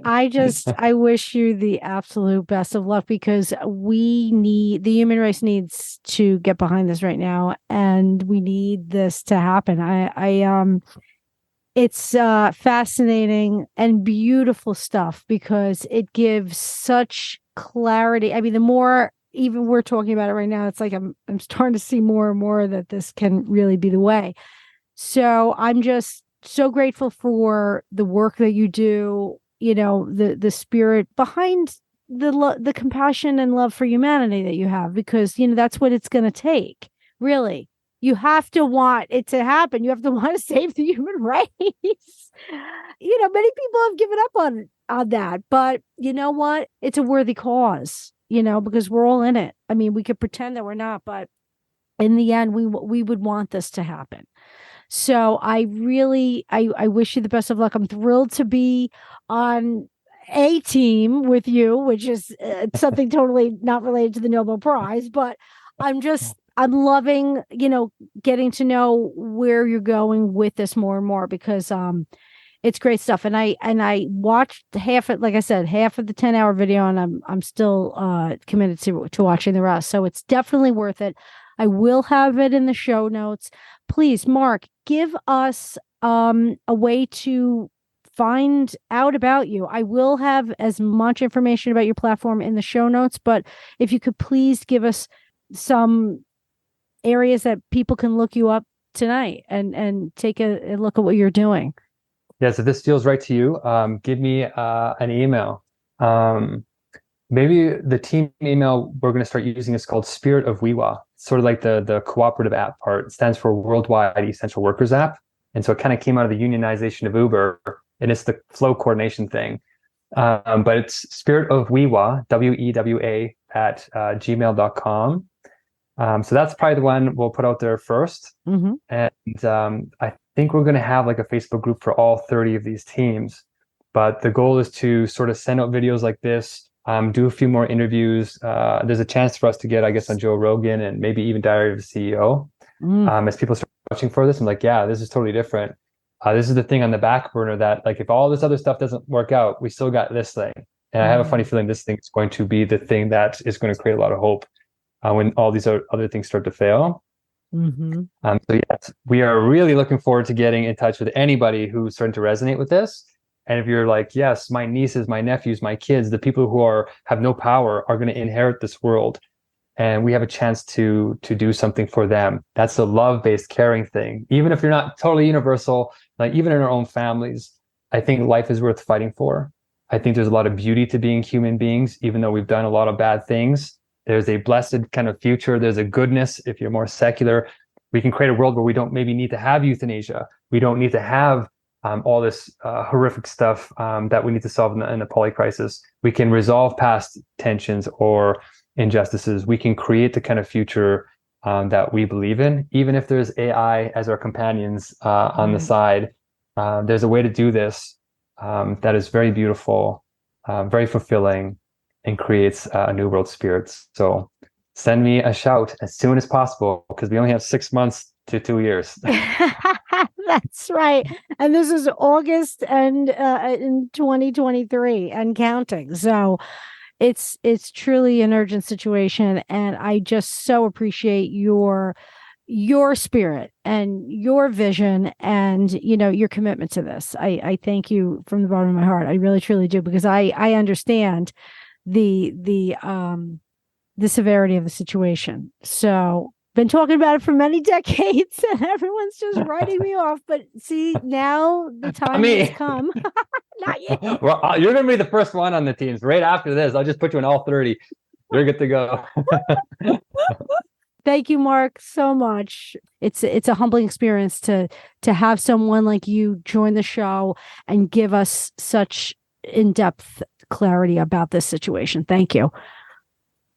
I wish you the absolute best of luck, because the human race needs to get behind this right now, and we need this to happen. It's fascinating and beautiful stuff, because it gives such clarity. I mean, the more even we're talking about it right now, it's like I'm starting to see more and more that this can really be the way. So I'm just so grateful for the work that you do, the spirit behind the compassion and love for humanity that you have, because, that's what it's going to take. Really. You have to want it to happen. You have to want to save the human race. Many people have given up on that, but you know what? It's a worthy cause, because we're all in it. I mean, we could pretend that we're not, but in the end, we would want this to happen. So I wish you the best of luck. I'm thrilled to be on a team with you, which is something totally not related to the Nobel Prize, but I'm loving, getting to know where you're going with this more and more, because it's great stuff. And I watched half of the 10-hour video, and I'm still committed to watching the rest. So it's definitely worth it. I will have it in the show notes. Please, Mark, give us a way to find out about you. I will have as much information about your platform in the show notes, but if you could please give us some areas that people can look you up tonight and take a look at what you're doing. Yeah, so this feels right to you. Give me an email. Maybe the team email we're going to start using is called Spirit of WeWa. It's sort of like the cooperative app part. It stands for Worldwide Essential Workers App. And so it kind of came out of the unionization of Uber, and it's the flow coordination thing. But it's Spirit of WeWa, WEWA, at gmail.com. So that's probably the one we'll put out there first. Mm-hmm. And I think we're going to have like a Facebook group for all 30 of these teams. But the goal is to sort of send out videos like this, do a few more interviews. There's a chance for us to get, I guess, on Joe Rogan and maybe even Diary of a CEO. As people start watching for this, I'm like, yeah, this is totally different. This is the thing on the back burner that, like, if all this other stuff doesn't work out, we still got this thing. And I have a funny feeling this thing is going to be the thing that is going to create a lot of hope when all these other things start to fail. Mm-hmm. So yes, we are really looking forward to getting in touch with anybody who's starting to resonate with this. And if you're like, yes, my nieces, my nephews, my kids, the people who have no power are going to inherit this world, and we have a chance to do something for them. That's a love-based, caring thing. Even if you're not totally universal, like even in our own families, I think life is worth fighting for. I think there's a lot of beauty to being human beings, even though we've done a lot of bad things. There's a blessed kind of future. There's a goodness. If you're more secular, we can create a world where we don't maybe need to have euthanasia. We don't need to have all this horrific stuff that we need to solve in the Polycrisis. We can resolve past tensions or injustices. We can create the kind of future that we believe in, even if there's AI as our companions on the side. There's a way to do this that is very beautiful, very fulfilling, and creates a new world spirit. So send me a shout as soon as possible, because we only have 6 months to 2 years. That's right. And this is August and in 2023 and counting. So it's truly an urgent situation. And I just so appreciate your spirit and your vision and, your commitment to this. I thank you from the bottom of my heart. I really, truly do, because I understand the the severity of the situation. So been talking about it for many decades and everyone's just writing me off. But see, now the time has come. Not you. Well, you're going to be the first one on the teams. Right after this, I'll just put you in all 30. You're good to go. Thank you, Mark, so much. It's a humbling experience to have someone like you join the show and give us such in-depth clarity about this situation. Thank you.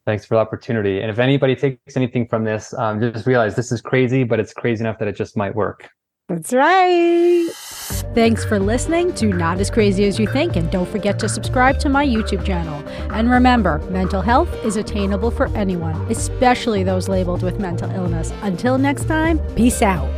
Thanks for the opportunity. And if anybody takes anything from this, just realize this is crazy, but it's crazy enough that it just might work. That's right. Thanks for listening to Not As Crazy As You Think, and don't forget to subscribe to my YouTube channel. And remember, mental health is attainable for anyone, especially those labeled with mental illness. Until next time, peace out.